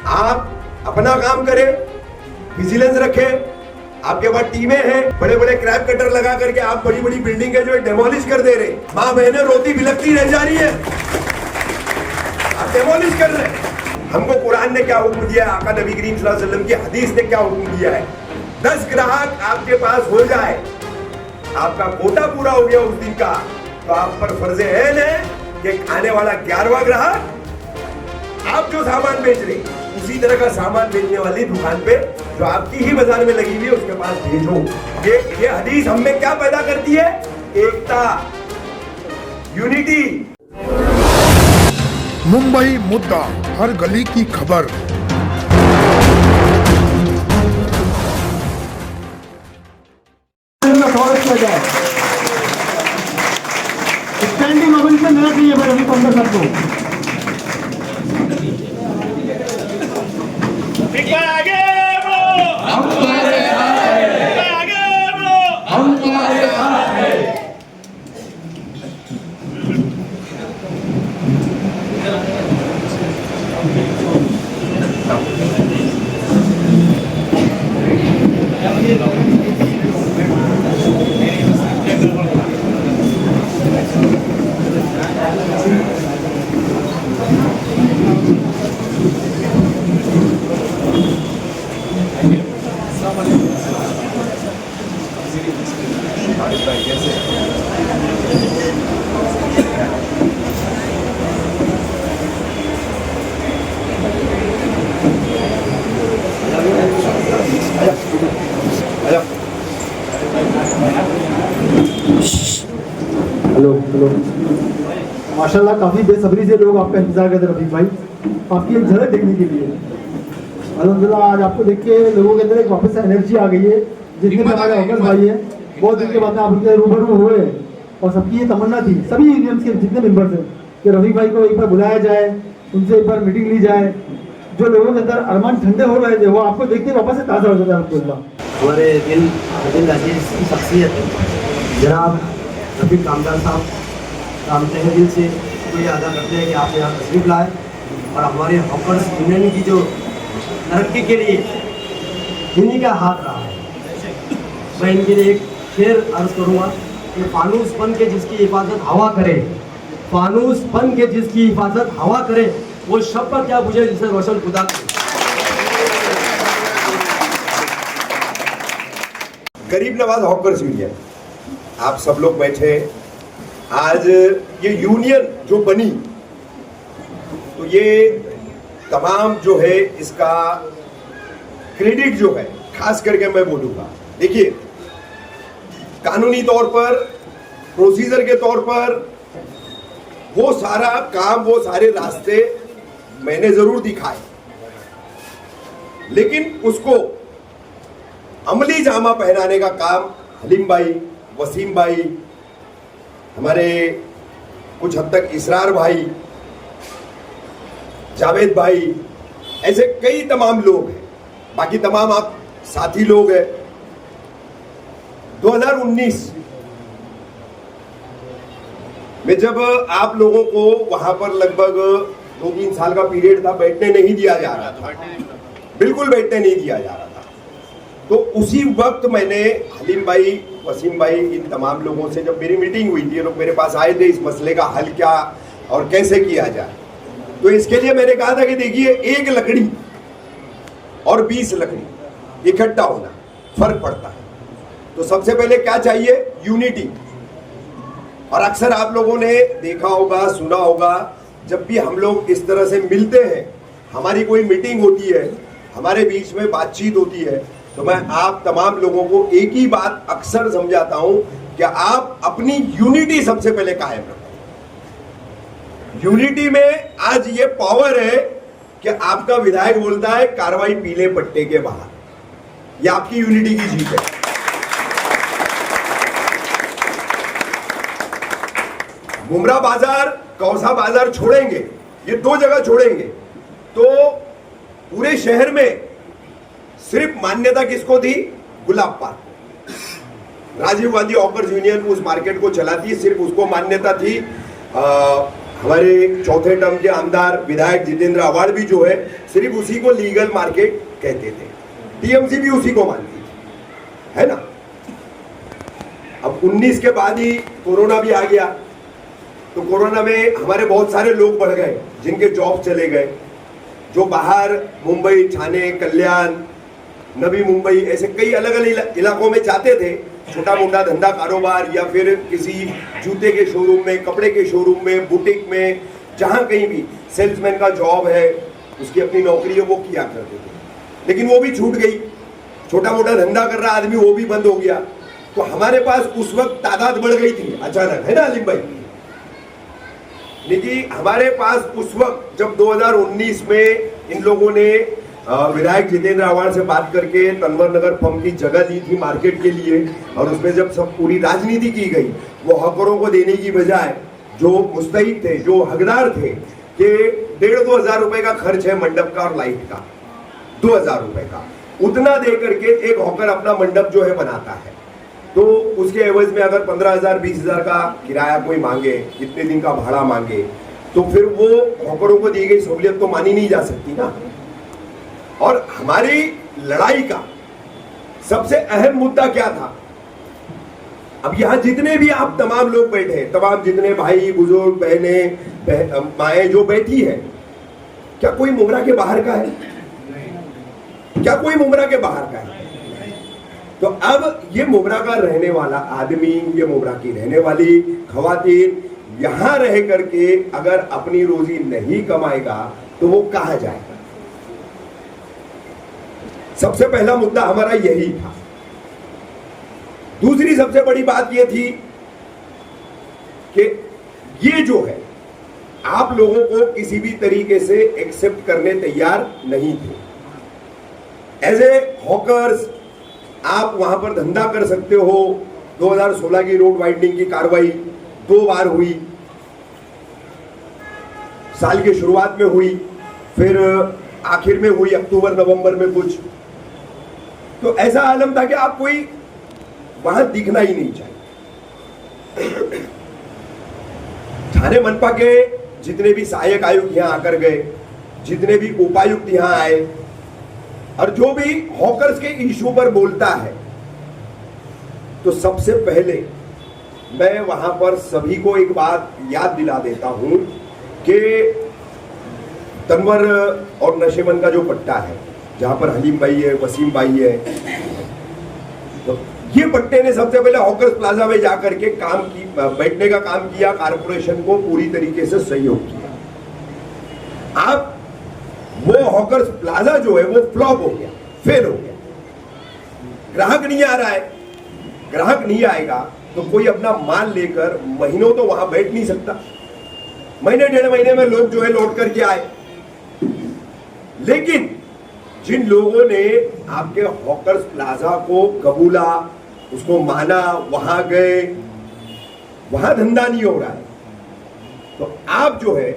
आप अपना काम करें, विजिलेंस रखें। आपके पास टीमें हैं, बड़े बड़े क्रैप कटर लगा करके आप बड़ी बड़ी बिल्डिंग है जो डेमोलिश कर दे रहे। माँ बहनें रोती बिलखती रह जा रही है, आप डेमोलिश कर रहे हैं। हमको कुरान ने क्या हुक्म दिया है, आका नबी करीम सल्लल्लाहु अलैहि वसल्लम की हदीस ने क्या हुक्म दिया है? 10 ग्राहक आपके पास हो जाए, आपका कोटा पूरा हो गया उस दिन का, तो आप पर फर्ज है न कि आने वाला 11वां ग्राहक आप जो सामान बेच रहे उसी तरह का सामान बेचने वाली दुकान पे जो आपकी ही बाजार में लगी हुई है उसके पास भेजो। ये हदीस हम में क्या पैदा करती है? एकता, यूनिटी। मुंबई मुद्दा, हर गली की खबर। स्टैंडिंग ओवेशन देना चाहिए रवि पंडित सर को। आगे हेलो हेलो, माशाल्लाह काफ़ी बेसब्री से लोग आपका इंतजार करते हैं रफीक भाई, आपकी एक झलक देखने के लिए। अल्हम्दुलिल्लाह आज आपको देख के लोगों के अंदर एक वापस से एनर्जी आ गई है। जितने भी हमारे ऑफिस भाई है बहुत दिन के बाद आप उनके रूबरू हुए और सबकी ये तमन्ना थी, सभी यूनियंस के जितने मेंबर्स हैं, कि रफीक भाई को एक बार बुलाया जाए, उनसे एक बार मीटिंग ली जाए। जो लोगों के अंदर अरमान ठंडे हो रहे थे वो आपको देखते वापस से ताज़ा हो जाता है। अल्हम्दुलिल्लाह हमारे दिल अजीज की शख्सियत जनाब रफीक कामदार साहब का हम तहे दिल से शुक्रिया अदा करते हैं कि आप यहाँ तशरीफ़ लाए और हमारे हॉकर्स यूनियन की जो तरक्की के लिए इन्हीं का हाथ रहा है। मैं इनके लिए एक शेर अर्ज़ करूँगा कि फानूस बन के जिसकी हिफाजत हवा करे, फानूस बन के जिसकी हिफाजत हवा करे, वो शब पर क्या बुझे जिसे रोशन खुदा करे। गरीब नवाज हॉकर्स यूनियन, आप सब लोग बैठे। आज ये यूनियन जो बनी तो ये तमाम जो है इसका क्रेडिट जो है खास करके मैं बोलूँगा। देखिए, कानूनी तौर पर, प्रोसीजर के तौर पर वो सारा काम, वो सारे रास्ते मैंने ज़रूर दिखाए, लेकिन उसको अमली जामा पहनाने का काम हलीम भाई, वसीम भाई, हमारे कुछ हद तक इसरार भाई, जावेद भाई, ऐसे कई तमाम लोग हैं, बाकी तमाम आप साथी लोग हैं। 2019 में जब आप लोगों को वहां पर लगभग 2-3 साल का पीरियड था, बैठने नहीं दिया जा रहा था, बिल्कुल बैठने नहीं दिया जा रहा था, तो उसी वक्त मैंने हलीम भाई, वसीम भाई, इन तमाम लोगों से जब मेरी मीटिंग हुई थी, ये लोग मेरे पास आए थे इस मसले का हल क्या और कैसे किया जाए। तो इसके लिए मैंने कहा था कि देखिए, एक लकड़ी और 20 लकड़ी इकट्ठा होना फर्क पड़ता है। तो सबसे पहले क्या चाहिए? यूनिटी। और अक्सर आप लोगों ने देखा होगा, सुना होगा, जब भी हम लोग इस तरह से मिलते हैं, हमारी कोई मीटिंग होती है, हमारे बीच में बातचीत होती है, तो मैं आप तमाम लोगों को एक ही बात अक्सर समझाता हूं कि आप अपनी यूनिटी सबसे पहले कायम रखो। यूनिटी में आज ये पावर है कि आपका विधायक बोलता है कार्रवाई पीले पट्टे के बाहर, ये आपकी यूनिटी की जीत है। गुमरा बाजार, कौसा बाजार छोड़ेंगे, ये 2 जगह छोड़ेंगे तो पूरे शहर में सिर्फ मान्यता किसको थी? Gulab park. Rajiv Gandhi hawkers union उस मार्केट को चलाती है, सिर्फ उसको मान्यता थी हमारे चौथे टर्म के आमदार विधायक जितेंद्र आवाड़ भी जो है सिर्फ उसी को लीगल मार्केट कहते थे, टीएमसी भी उसी को मानती थी, है ना। अब 19 के बाद ही कोरोना भी आ गया, तो कोरोना में हमारे बहुत सारे लोग बढ़ गए जिनके जॉब चले गए, जो बाहर मुंबई, ठाणे, कल्याण, नवी मुंबई ऐसे कई अलग अलग इलाकों में जाते थे छोटा मोटा धंधा कारोबार, या फिर किसी जूते के शोरूम में, कपड़े के शोरूम में, बुटीक में, जहां कहीं भी सेल्समैन का जॉब है, उसकी अपनी नौकरी है, वो किया करते थे। लेकिन वो भी छूट गई, छोटा मोटा धंधा कर रहा आदमी वो भी बंद हो गया। तो हमारे पास उस वक्त तादाद बढ़ गई थी अचानक, है ना अलीम भाई। लेकिन हमारे पास उस वक्त जब 2019 में इन लोगों ने विधायक जितेंद्र आवाड़ से बात करके तनवर नगर फर्म की जगह दी थी मार्केट के लिए, और उसमें जब सब पूरी राजनीति की गई, वो हकरों को देने की बजाय जो मुस्तहिक थे, जो हकदार थे कि 1,500-2 हज़ार रुपए का खर्च है मंडप का और लाइट का, 2,000 रुपए का, उतना दे करके एक हॉकर अपना मंडप जो है बनाता है। तो उसके एवज में अगर 15,000-20,000 का किराया कोई मांगे, इतने दिन का भाड़ा मांगे, तो फिर वो हॉकरों को दी गई सहूलियत तो मानी नहीं जा सकती ना। और हमारी लड़ाई का सबसे अहम मुद्दा क्या था? अब यहां जितने भी आप तमाम लोग बैठे हैं, तमाम जितने भाई बुजुर्ग बहने माएँ जो बैठी है, क्या कोई मुमरा के बाहर का है? क्या कोई मुमरा के बाहर का है? तो अब ये मुमरा का रहने वाला आदमी, ये मुमरा की रहने वाली खवातीन यहां रह करके अगर अपनी रोजी नहीं कमाएगा तो वो कहां जाएगा? सबसे पहला मुद्दा हमारा यही था। दूसरी सबसे बड़ी बात यह थी कि ये जो है आप लोगों को किसी भी तरीके से एक्सेप्ट करने तैयार नहीं थे। एज ए हॉकर्स आप वहां पर धंधा कर सकते हो। 2016 की रोड वाइडनिंग की कार्रवाई 2 बार हुई, साल की शुरुआत में हुई, फिर आखिर में हुई अक्टूबर नवंबर में कुछ। तो ऐसा आलम था कि आप कोई वहां दिखना ही नहीं चाहिए। ठाणे मनपा के जितने भी सहायक आयुक्त यहां आकर गए, जितने भी उपायुक्त यहां आए, और जो भी हॉकर्स के इशू पर बोलता है, तो सबसे पहले मैं वहां पर सभी को एक बात याद दिला देता हूं कि तनवर और नशेमन का जो पट्टा है, जहां पर हलीम भाई है, वसीम भाई है, तो ये पट्टे ने सबसे पहले हॉकर्स प्लाजा में जाकर के बैठने का काम किया, कारपोरेशन को पूरी तरीके से सहयोग किया। आप वो हॉकर्स प्लाजा जो है वो फ्लॉप हो गया, फेल हो गया। ग्राहक नहीं आ रहा है, ग्राहक नहीं आएगा तो कोई अपना माल लेकर महीनों तो वहां बैठ नहीं सकता। महीने 1.5 महीने में लोग जो है लौट करके आए। लेकिन जिन लोगों ने आपके हॉकर्स प्लाजा को कबूला, उसको माना, वहां गए, वहां धंधा नहीं हो रहा है, तो आप जो है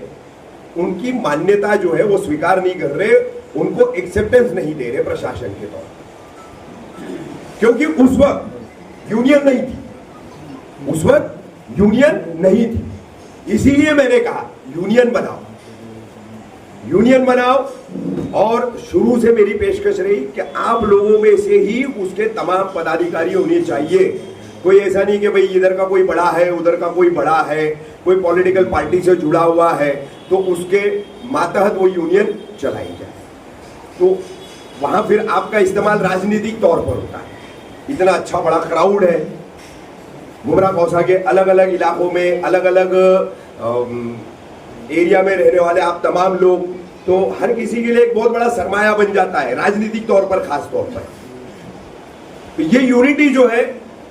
उनकी मान्यता जो है वो स्वीकार नहीं कर रहे, उनको एक्सेप्टेंस नहीं दे रहे प्रशासन के तौर पर। क्योंकि उस वक्त यूनियन नहीं थी, उस वक्त यूनियन नहीं थी। इसीलिए मैंने कहा यूनियन बनाओ, यूनियन बनाओ। और शुरू से मेरी पेशकश रही कि आप लोगों में से ही उसके तमाम पदाधिकारी होने चाहिए। कोई ऐसा नहीं कि भाई इधर का कोई बड़ा है, उधर का कोई बड़ा है, कोई पॉलिटिकल पार्टी से जुड़ा हुआ है तो उसके मातहत वो यूनियन चलाई जाए। तो वहां फिर आपका इस्तेमाल राजनीतिक तौर पर होता है। इतना अच्छा बड़ा क्राउड है मुमरा कौसा के अलग अलग इलाकों में, अलग अलग एरिया में रहने वाले आप तमाम लोग, तो हर किसी के लिए एक बहुत बड़ा सरमाया बन जाता है राजनीतिक तौर पर, खास तौर पर। तो ये यूनिटी जो है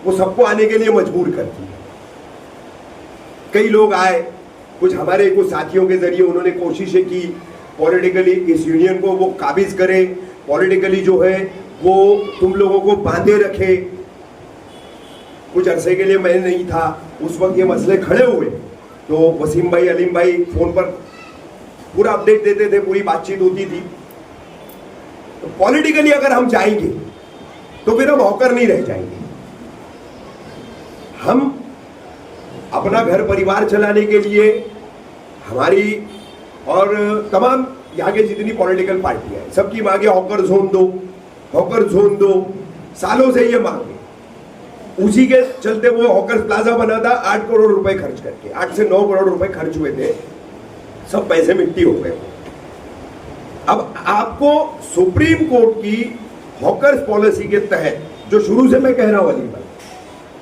वो सबको आने के लिए मजबूर करती है। कई लोग आए, कुछ हमारे कुछ साथियों के जरिए उन्होंने कोशिशें की पॉलिटिकली इस यूनियन को वो काबिज करे, पॉलिटिकली जो है वो तुम लोगों को बांधे रखे। कुछ अरसे के लिए मैं नहीं था, उस वक्त ये मसले खड़े हुए तो वसीम भाई, अलीम भाई फोन पर पूरा अपडेट देते थे, पूरी बातचीत होती थी। तो पॉलिटिकली अगर हम जाएंगे तो फिर हम हॉकर नहीं रह जाएंगे। हम अपना घर परिवार चलाने के लिए हमारी और तमाम यहाँ के जितनी पॉलिटिकल पार्टियां हैं सबकी मांगे हॉकर जोन दो, हॉकर जोन दो, सालों से ये मांगे। उसी के चलते वो हॉकर्स प्लाजा बना था 8 करोड़ रुपए खर्च करके, 8 से 9 करोड़ रुपए खर्च हुए थे, सब पैसे मिट्टी हो गए। अब आपको सुप्रीम कोर्ट की हॉकर्स पॉलिसी के तहत, जो शुरू से मैं कह रहा हूं अली भाई,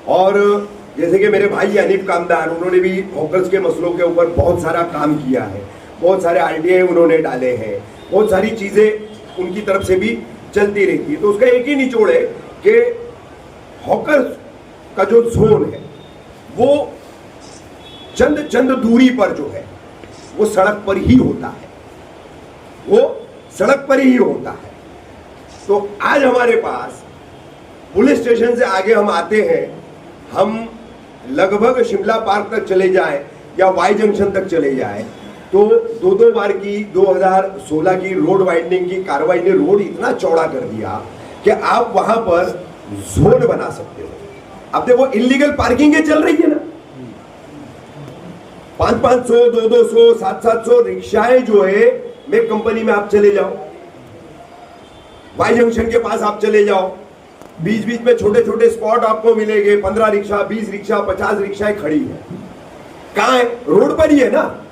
और जैसे कि मेरे भाई अनिप कामदार, उन्होंने भी हॉकर्स के मसलों के ऊपर बहुत सारा काम किया है, बहुत सारे आरटीआई उन्होंने डाले हैं, बहुत सारी चीजें उनकी तरफ से भी चलती रहती है। तो उसका एक ही निचोड़ है कि हॉकर्स का जो जोन है वो चंद दूरी पर जो है वो सड़क पर ही होता है, वो सड़क पर ही होता है। तो आज हमारे पास पुलिस स्टेशन से आगे हम आते हैं, हम लगभग शिमला पार्क तक चले जाएं या वाई जंक्शन तक चले जाएं, तो दो बार की 2016 की रोड वाइडनिंग की कार्रवाई ने रोड इतना चौड़ा कर दिया कि आप वहां पर जोन बना सकते हो। अब देखो इलीगल पार्किंग चल रही है ना, 500, 200, 700 रिक्शाएं जो है मेक कंपनी में आप चले जाओ, वाई जंक्शन के पास आप चले जाओ, बीच बीच में छोटे छोटे स्पॉट आपको मिलेंगे, 15 रिक्शा, 20 रिक्शा, 50 रिक्शाएं खड़ी है। कहां है? रोड पर ही है ना।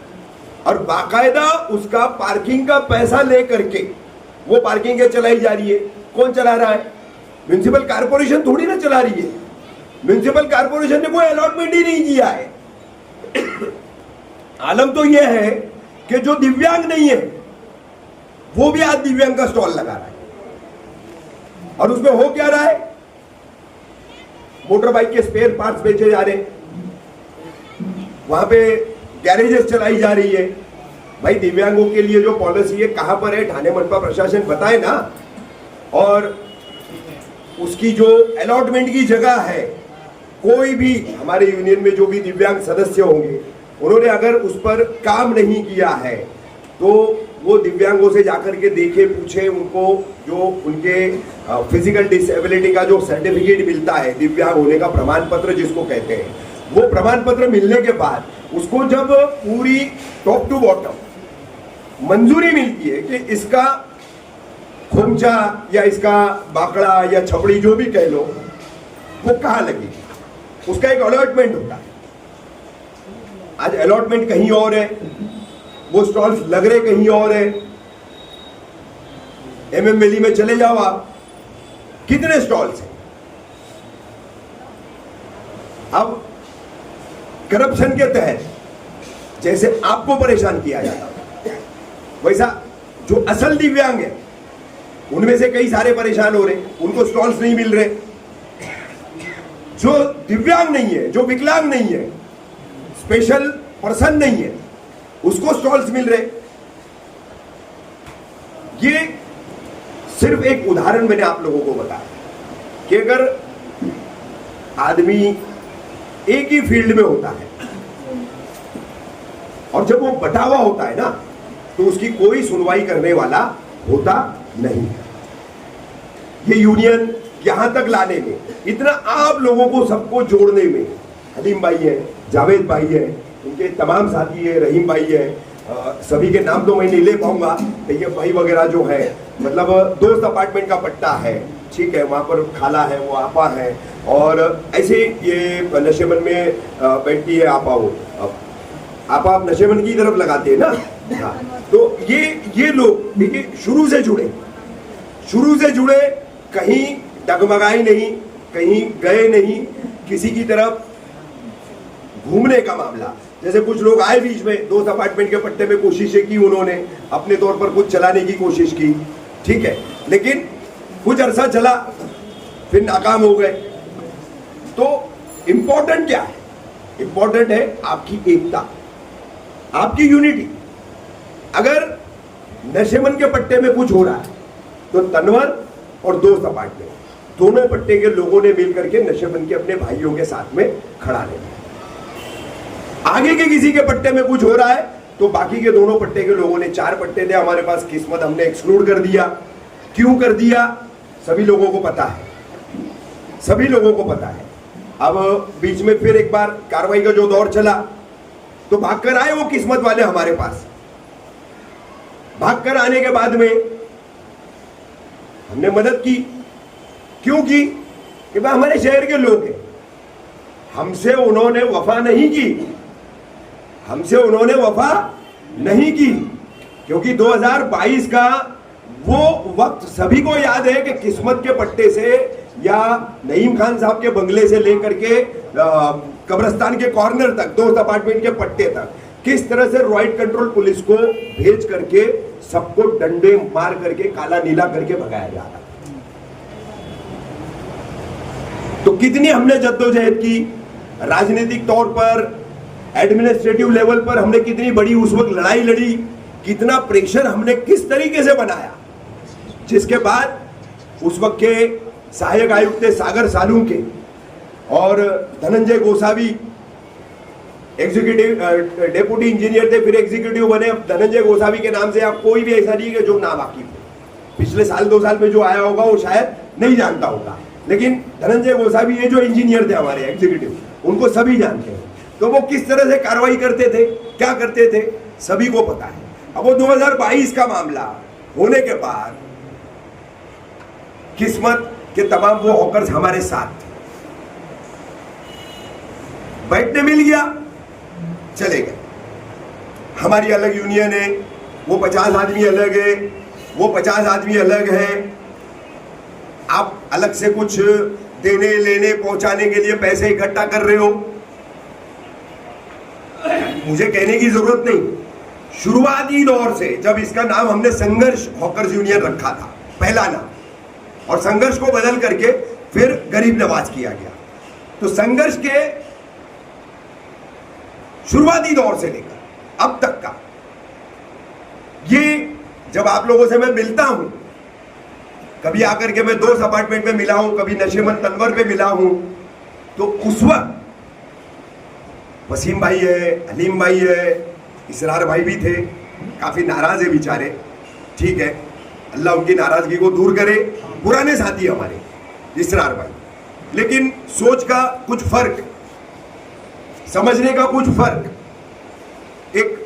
और बाकायदा उसका पार्किंग का पैसा लेकर के वो पार्किंग चलाई जा रही है। कौन चला रहा है? म्युनिसिपल कारपोरेशन थोड़ी ना चला रही है। म्युनिसिपल कारपोरेशन ने कोई अलॉटमेंट ही नहीं किया है। आलम तो यह है कि जो दिव्यांग नहीं है वो भी आज दिव्यांग का स्टॉल लगा रहा है, और उसमें हो क्या रहा है? मोटर बाइक के स्पेयर पार्ट्स बेचे जा रहे हैं, वहां पे गैरेजेस चलाई जा रही है। भाई दिव्यांगों के लिए जो पॉलिसी है कहां पर है? ठाणे मनपा प्रशासन बताए ना। और उसकी जो अलॉटमेंट की जगह है, कोई भी हमारे यूनियन में जो भी दिव्यांग सदस्य होंगे, उन्होंने अगर उस पर काम नहीं किया है तो वो दिव्यांगों से जाकर के देखे, पूछे, उनको जो उनके फिजिकल डिसेबिलिटी का जो सर्टिफिकेट मिलता है, दिव्यांग होने का प्रमाण पत्र जिसको कहते हैं, वो प्रमाण पत्र मिलने के बाद उसको जब पूरी टॉप टू बॉटम मंजूरी मिलती है कि इसका खोमचा या इसका बाकड़ा या छपड़ी जो भी कह लो, वो कहां लगेगी, उसका एक अलॉटमेंट होता है। आज अलॉटमेंट कहीं और है, वो स्टॉल्स लग रहे कहीं और है। एमएम वैली में चले जाओ आप, कितने स्टॉल्स हैं। अब करप्शन के तहत जैसे आपको परेशान किया जाता है, वैसा जो असल दिव्यांग है उनमें से कई सारे परेशान हो रहे, उनको स्टॉल्स नहीं मिल रहे। जो दिव्यांग नहीं है, जो विकलांग नहीं है, स्पेशल पर्सन नहीं है, उसको स्टॉल्स मिल रहे। ये सिर्फ एक उदाहरण मैंने आप लोगों को बताया कि अगर आदमी एक ही फील्ड में होता है और जब वो बटा हुआ होता है ना, तो उसकी कोई सुनवाई करने वाला होता नहीं है। ये यूनियन यहां तक लाने में, इतना आप लोगों को सबको जोड़ने में, हलीम भाई है, जावेद भाई है, उनके तमाम साथी है, रहीम भाई है, सभी के नाम तो मैं नहीं ले पाऊंगा, तैयब भाई वगैरह जो है, मतलब दोस्त अपार्टमेंट का पट्टा है, ठीक है, वहाँ पर खाला है, वो आपा है, और ऐसे ये नशेबन में बैठती है आपा, वो आपा आप नशेबन की तरफ लगाते हैं ना। हाँ, तो ये लोग देखिए शुरू से जुड़े, कहीं डगमगाई नहीं, कहीं गए नहीं, किसी की तरफ घूमने का मामला। जैसे कुछ लोग आए बीच में, दोस्त अपार्टमेंट के पट्टे में कोशिशें की, उन्होंने अपने तौर पर कुछ चलाने की कोशिश की, ठीक है, लेकिन कुछ अरसा चला, फिर नाकाम हो गए। तो इंपॉर्टेंट क्या है? इंपॉर्टेंट है आपकी एकता, आपकी यूनिटी। अगर नशेमन के पट्टे में कुछ हो रहा है तो तनवर और दोस्त अपार्टमेंट दोनों पट्टे के लोगों ने मिलकर के नशेमन के अपने भाइयों के साथ में खड़ा रहना। आगे के किसी के पट्टे में कुछ हो रहा है तो बाकी के दोनों पट्टे के लोगों ने, 4 पट्टे थे हमारे पास, किस्मत हमने एक्सक्लूड कर दिया। क्यों कर दिया? सभी लोगों को पता है, सभी लोगों को पता है। अब बीच में फिर एक बार कार्रवाई का जो दौर चला, तो भागकर आए वो किस्मत वाले हमारे पास। भागकर आने के बाद में हमने मदद की। क्यों की? कि भाई हमारे शहर के लोग हैं, हमसे उन्होंने वफा नहीं की, हमसे उन्होंने वफा नहीं की। क्योंकि 2022 का वो वक्त सभी को याद है कि किस्मत के पट्टे से या नईम खान साहब के बंगले से लेकर के कब्रिस्तान के कॉर्नर तक, 2 अपार्टमेंट के पट्टे तक, किस तरह से रॉइड कंट्रोल पुलिस को भेज करके सबको डंडे मार करके काला नीला करके भगाया जा रहा। तो कितनी हमने जद्दोजहद की, राजनीतिक तौर पर, एडमिनिस्ट्रेटिव लेवल पर हमने कितनी बड़ी उस वक्त लड़ाई लड़ी, कितना प्रेशर हमने किस तरीके से बनाया, जिसके बाद उस वक्त के सहायक आयुक्त थे सागर सालूंके और Dhananjay Gosavi executive deputy engineer थे, फिर एग्जीक्यूटिव बने। अब धनंजय गोसावी के नाम से आप कोई भी ऐसा नहीं है जो ना वाकिफ हो। पिछले साल 2 साल में जो आया होगा वो शायद नहीं जानता होगा, लेकिन धनंजय गोसावी ये जो इंजीनियर थे हमारे एग्जीक्यूटिव, उनको सभी जानते हैं। तो वो किस तरह से कार्रवाई करते थे, क्या करते थे, सभी को पता है। अब वो 2022 का मामला होने के बाद किस्मत के तमाम वो हॉकर्स हमारे साथ थे। बैठने मिल गया, चले गए। हमारी अलग यूनियन है, वो 50 आदमी अलग है, वो 50 आदमी अलग है। आप अलग से कुछ देने लेने पहुंचाने के लिए पैसे इकट्ठा कर रहे हो, मुझे कहने की जरूरत नहीं। शुरुआती दौर से जब इसका नाम हमने संघर्ष हॉकर्स यूनियन रखा था, पहला नाम, और संघर्ष को बदल करके फिर गरीब नवाज किया गया, तो संघर्ष के शुरुआती दौर से लेकर अब तक का ये, जब आप लोगों से मैं मिलता हूं, कभी आकर के मैं 2 अपार्टमेंट में मिला हूं, कभी नशेमंद तनवर पे मिला हूं, तो उस वक्त वसीम भाई है, हलीम भाई है, इसरार भाई भी थे, काफी नाराज है बेचारे, ठीक है, अल्लाह उनकी नाराजगी को दूर करे, पुराने साथी हमारे इसरार भाई। लेकिन सोच का कुछ फर्क, समझने का कुछ फर्क, एक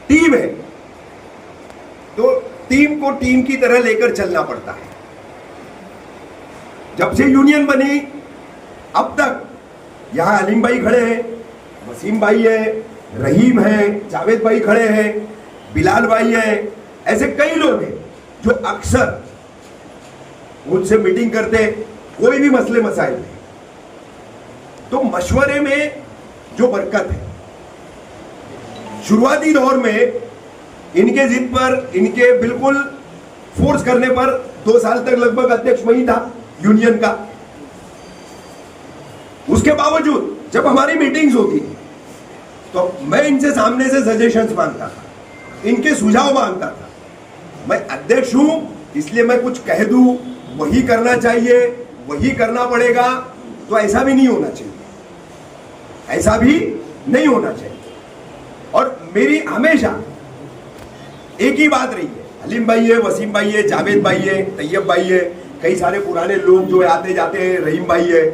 टीम है तो टीम को टीम की तरह लेकर चलना पड़ता है। जब से यूनियन बनी अब तक यहां हलीम भाई खड़े हैं, वसीम भाई है, रहीम है, जावेद भाई खड़े हैं, बिलाल भाई है, ऐसे कई लोग हैं जो अक्सर मुझसे मीटिंग करते, कोई भी मसले मसाइल में, तो मशवरे में जो बरकत है, शुरुआती दौर में इनके जिद पर, इनके बिल्कुल फोर्स करने पर 2 साल तक लगभग अध्यक्ष वही था यूनियन का। उसके बावजूद जब हमारी मीटिंग्स होती तो मैं इनसे सामने से सजेशंस मांगता था, इनके सुझाव मांगता था। मैं अध्यक्ष हूं इसलिए मैं कुछ कह दूं, वही करना चाहिए, वही करना पड़ेगा, तो ऐसा भी नहीं होना चाहिए, ऐसा भी नहीं होना चाहिए। और मेरी हमेशा एक ही बात रही है, हलीम भाई है, वसीम भाई है, जावेद भाई है, तैयब भाई है, कई सारे पुराने लोग जो आते जाते हैं, रहीम भाई है,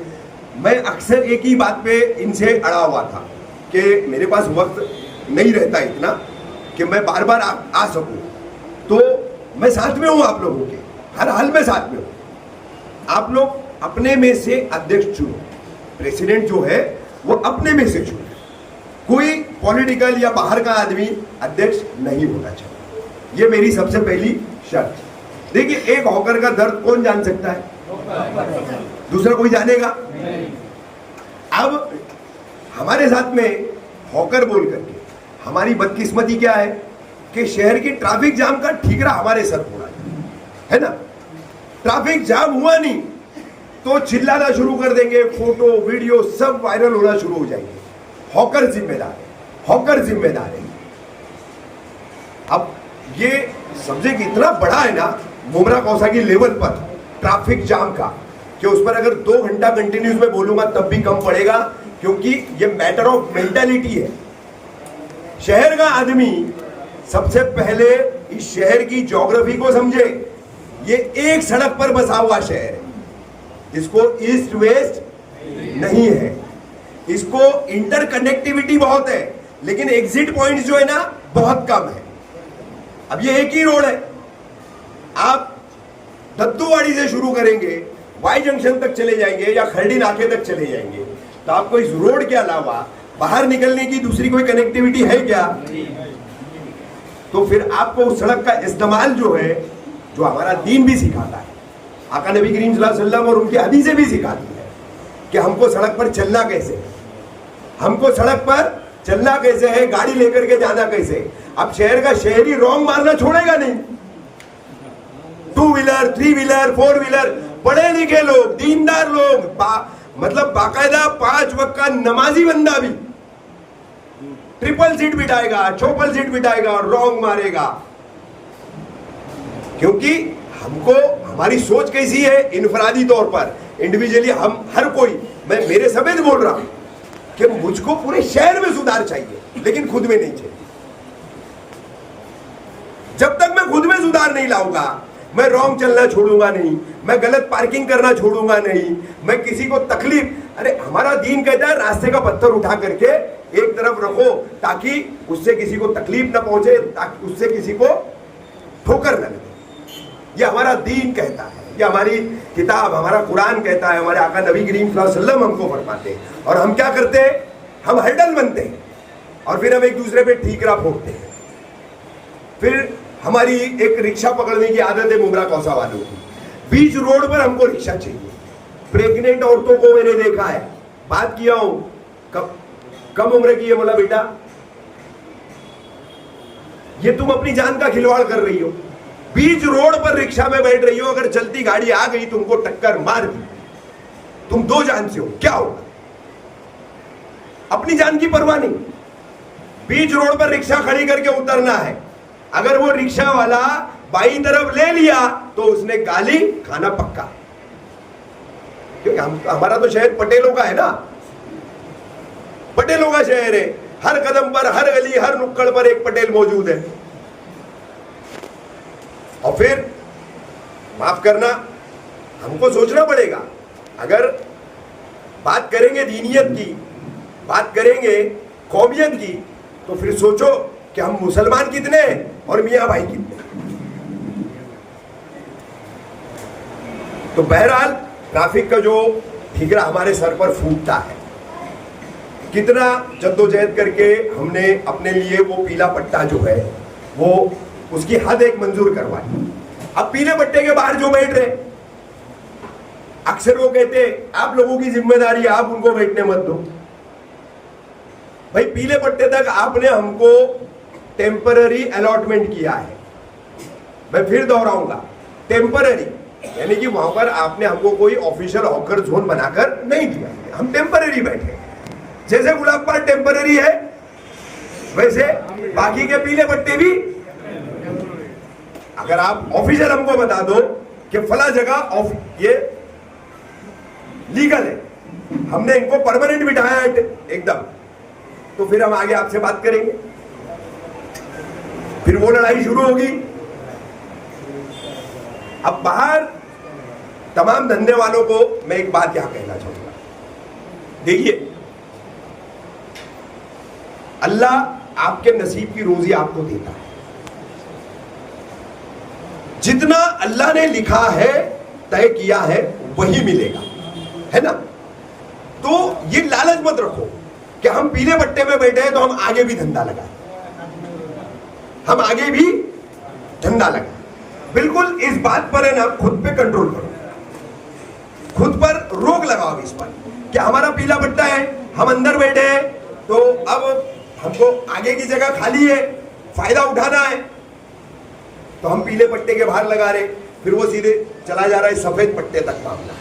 मैं अक्सर एक ही बात पे इनसे अड़ा हुआ था कि मेरे पास वक्त नहीं रहता इतना कि मैं बार बार आ सकूं, तो मैं साथ में हूं, आप लोगों के हर हाल में साथ में हूं। आप लोग अपने में से अध्यक्ष चुनो, प्रेसिडेंट जो है वो अपने में से चुनो, कोई पॉलिटिकल या बाहर का आदमी अध्यक्ष नहीं होना चाहिए, ये मेरी सबसे पहली शर्त। देखिए, एक हॉकर का दर्द कौन जान सकता है, दूसरा कोई जानेगा? अब हमारे साथ में हॉकर बोल करके हमारी बदकिस्मती क्या है कि शहर की ट्रैफिक जाम का ठीकरा हमारे सर पड़ा है ना। ट्रैफिक जाम हुआ नहीं तो चिल्लाना शुरू कर देंगे, फोटो वीडियो सब वायरल होना शुरू हो जाएंगे। हॉकर जिम्मेदार है, हॉकर जिम्मेदार है। अब ये सब्जेक्ट इतना बड़ा है ना मुमरा कौसा की लेवल पर ट्रैफिक जाम का, कि उस पर अगर 2 घंटा कंटिन्यूस में बोलूंगा तब भी कम पड़ेगा, क्योंकि ये मैटर ऑफ मेंटालिटी है। शहर का आदमी सबसे पहले इस शहर की ज्योग्राफी को समझे। ये एक सड़क पर बसा हुआ शहर है, इसको ईस्ट वेस्ट नहीं है, इसको इंटरकनेक्टिविटी बहुत है। लेकिन एग्जिट पॉइंट जो है ना बहुत कम है। अब ये एक ही रोड है, आप दत्तूवाड़ी से शुरू करेंगे, वाई जंक्शन तक चले जाएंगे या खरडी नाके तक चले जाएंगे, तो आपको इस रोड के अलावा बाहर निकलने की दूसरी कोई कनेक्टिविटी है क्या? तो फिर आपको उस सड़क का इस्तेमाल जो है, जो हमारा दीन भी सिखाता है, आका नबी करीम सल्लल्लाहु अलैहि वसल्लम और उनकी हदीसें भी सिखाती है कि हमको सड़क पर चलना कैसे है, हमको सड़क पर चलना कैसे है, गाड़ी लेकर के जाना कैसे है। अब शहर का शहरी रॉन्ग मारना छोड़ेगा नहीं। 2 व्हीलर 3 व्हीलर 4 व्हीलर, पढ़े लिखे लोग, दीनदार लोग, मतलब बाकायदा 5 वक्त का नमाजी बंदा भी ट्रिपल सीट बिठाएगा, चौपल सीट बिठाएगा और रॉन्ग मारेगा। क्योंकि हमको हमारी सोच कैसी है, इनफरादी तौर पर इंडिविजुअली हम हर कोई, मैं मेरे समेत बोल रहा हूं कि मुझको पूरे शहर में सुधार चाहिए, लेकिन खुद में नहीं चाहिए। जब तक मैं खुद में सुधार नहीं लाऊंगा, मैं रॉन्ग चलना छोड़ूंगा नहीं, मैं गलत पार्किंग करना छोड़ूंगा नहीं, मैं किसी को तकलीफ, अरे हमारा दीन कहता है रास्ते का पत्थर उठा करके एक तरफ रखो ताकि उससे किसी को तकलीफ ना पहुंचे, ताकि उससे किसी को ठोकर न लगे। ये हमारा दीन कहता है, ये हमारी किताब, हमारा कुरान कहता है, हमारे आका नबी करीम सल्लल्लाहु अलैहि वसल्लम हमको फरमाते हैं। और हम क्या करते हैं, हम हर्डल बनते हैं और फिर हम एक दूसरे पे ठीकरा फोड़ते हैं। फिर हमारी एक रिक्शा पकड़ने की आदत है मुमरा कौसा वालों की, बीच रोड पर हमको रिक्शा चाहिए। प्रेग्नेंट औरतों को मैंने देखा है, बात किया हूं, कम उम्र की है, बोला बेटा ये तुम अपनी जान का खिलवाड़ कर रही हो, बीच रोड पर रिक्शा में बैठ रही हो, अगर चलती गाड़ी आ गई तुमको टक्कर मार दी, तुम 2 जान से हो, क्या होगा? अपनी जान की परवाह नहीं, बीच रोड पर रिक्शा खड़ी करके उतरना है। अगर वो रिक्शा वाला बाईं तरफ ले लिया तो उसने गाली खाना पक्का, क्योंकि हमारा तो शहर पटेलों का है ना, पटेलों का शहर है, हर कदम पर, हर गली, हर नुक्कड़ पर एक पटेल मौजूद है। और फिर माफ करना, हमको सोचना पड़ेगा, अगर बात करेंगे दीनियत की, बात करेंगे कौमियत की, तो फिर सोचो कि हम मुसलमान कितने हैं और मियां भाई कितने। तो बहरहाल ट्रैफिक का जो ठिकरा हमारे सर पर फूटता है, कितना जद्दोजहद करके हमने अपने लिए वो पीला पट्टा जो है वो उसकी हद एक मंजूर करवाई। अब पीले पट्टे के बाहर जो बैठ रहे, अक्सर वो कहते आप लोगों की जिम्मेदारी है, आप उनको बैठने मत दो। भाई पीले पट्टे तक आपने हमको टेम्पररी अलॉटमेंट किया है, मैं फिर दोहराऊंगा, टेम्पररी, यानी कि वहां पर आपने हमको कोई ऑफिशियल हॉकर जोन बनाकर नहीं दिया है, हम टेम्पररी बैठे। जैसे गुलाब पार्क टेम्पररी है, वैसे बाकी के पीले पट्टे भी। अगर आप ऑफिशियल हमको बता दो कि फला जगह ये लीगल है, हमने इनको परमानेंट बिठाया है एकदम, तो फिर हम आगे आपसे बात करेंगे, फिर वो लड़ाई शुरू होगी। अब बाहर तमाम धंधे वालों को मैं एक बात यहां कहना चाहूंगा, देखिए अल्लाह आपके नसीब की रोजी आपको देता है, जितना अल्लाह ने लिखा है, तय किया है, वही मिलेगा, है ना। तो ये लालच मत रखो कि हम पीले पट्टे में बैठे हैं तो हम आगे भी धंधा लगाएं, हम आगे भी धंधा लगाएं। बिल्कुल इस बात पर है ना, खुद पे कंट्रोल करो, खुद पर रोक लगाओ इस पर कि हमारा पीला पट्टा है, हम अंदर बैठे हैं, तो अब हमको आगे की जगह खाली है, फायदा उठाना है, तो हम पीले पट्टे के बाहर लगा रहे, फिर वो सीधे चला जा रहा है सफेद पट्टे तक मामला है।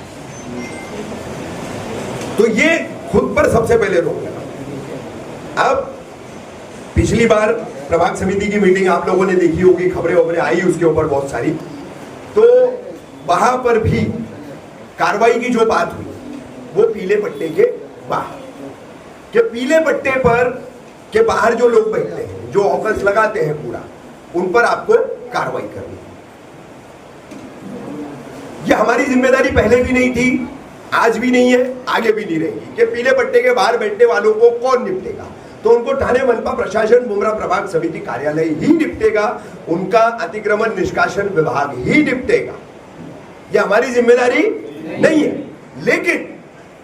तो ये खुद पर सबसे पहले रोक लगा। अब पिछली बार प्रभाग समिति की मीटिंग आप लोगों ने देखी होगी, खबरें वबरें आई उसके ऊपर बहुत सारी, तो वहां पर भी कार्रवाई की जो बात हुई वो पीले पट्टे के बाहर, कि पीले पट्टे पर के बाहर जो लोग बैठते हैं, जो ऑफिस लगाते हैं पूरा, उन पर आपको कार्रवाई करनी है। ये हमारी जिम्मेदारी पहले भी नहीं थी, आज भी नहीं है, आगे भी नहीं रहेगी, कि पीले पट्टे के बाहर बैठने वालों को कौन निपटेगा। तो उनको ठाणे मनपा प्रशासन मुंब्रा प्रभाग समिति कार्यालय ही निपटेगा, उनका अतिक्रमण निष्कासन विभाग ही निपटेगा। ये हमारी जिम्मेदारी नहीं है। लेकिन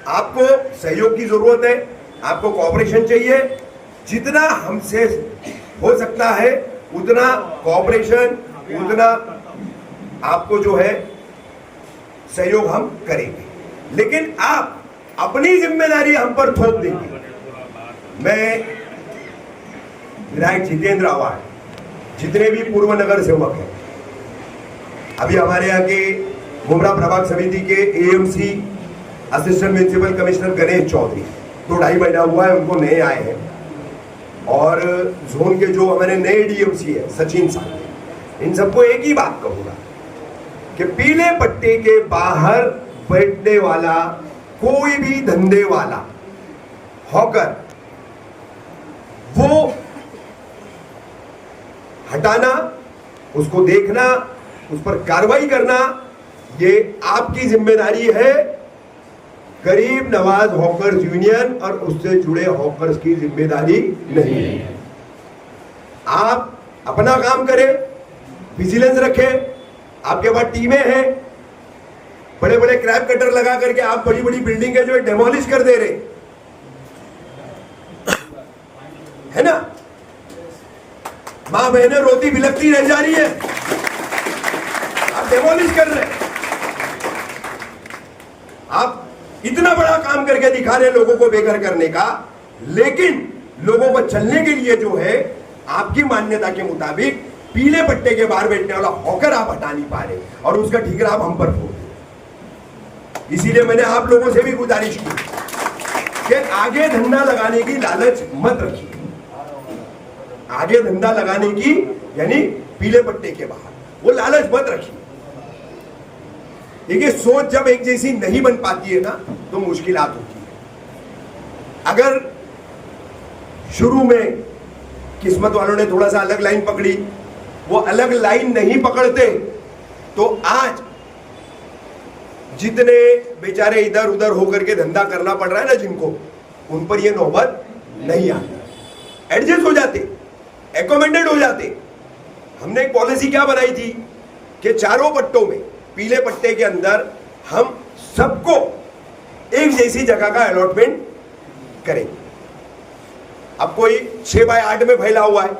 आपको सहयोग की जरूरत है, आपको कोऑपरेशन चाहिए। जितना हमसे हो सकता है उतना कोऑपरेशन, उतना आपको जो है सहयोग हम करेंगे। लेकिन आप अपनी जिम्मेदारी हम पर थोप देंगे। मैं विधायक जितेंद्र आवाड, जितने भी पूर्व नगर सेवक हैं, अभी हमारे यहाँ के मुंब्रा प्रभाग समिति के AMC assistant municipal commissioner Ganesh Chaudhary 2-2.5 महीना हुआ है उनको नए आए हैं, और जोन के जो हमारे नए डीएमसी है सचिन साहब, इन सबको एक ही बात कहूंगा कि पीले पट्टे के बाहर बैठने वाला कोई भी धंधे वाला हॉकर, वो हटाना, उसको देखना, उस पर कार्रवाई करना, ये आपकी जिम्मेदारी है। गरीब नवाज हॉकर्स यूनियन और उससे जुड़े हॉकर्स की जिम्मेदारी नहीं है। आप अपना काम करें, विजिलेंस रखें, आपके पास टीमें हैं, बड़े बड़े क्रैप कटर लगा करके आप बड़ी बड़ी बिल्डिंगें जो डेमोलिश कर दे रहे है ना, मां बहनें रोती बिलखती रह जा रही है, आप डेमोलिश कर रहे हैं। आप इतना बड़ा काम करके दिखा रहे हैं लोगों को बेघर करने का, लेकिन लोगों को चलने के लिए जो है आपकी मान्यता के मुताबिक पीले पट्टे के बाहर बैठने वाला हॉकर आप हटा नहीं पा रहे, और उसका ठिकरा आप हम पर फोड़ रहे। इसीलिए मैंने आप लोगों से भी गुजारिश की कि आगे धंधा लगाने की लालच मत रखिए। आगे धंधा लगाने की यानी पीले पट्टे के बाहर, वो लालच मत रखिए। देखिए, सोच जब एक जैसी नहीं बन पाती है ना तो मुश्किलात होती है। अगर शुरू में किस्मत वालों ने थोड़ा सा अलग लाइन पकड़ी, वो अलग लाइन नहीं पकड़ते तो आज जितने बेचारे इधर उधर होकर के धंधा करना पड़ रहा है ना जिनको, उन पर ये नौबत नहीं आती, एडजस्ट हो जाते, एकोमेंडेड हो जाते। हमने एक पॉलिसी क्या बनाई थी कि चारों पट्टों में, पीले पट्टे के अंदर हम सबको एक जैसी जगह का अलॉटमेंट करेंगे। अब कोई 6x8 में फैला हुआ है,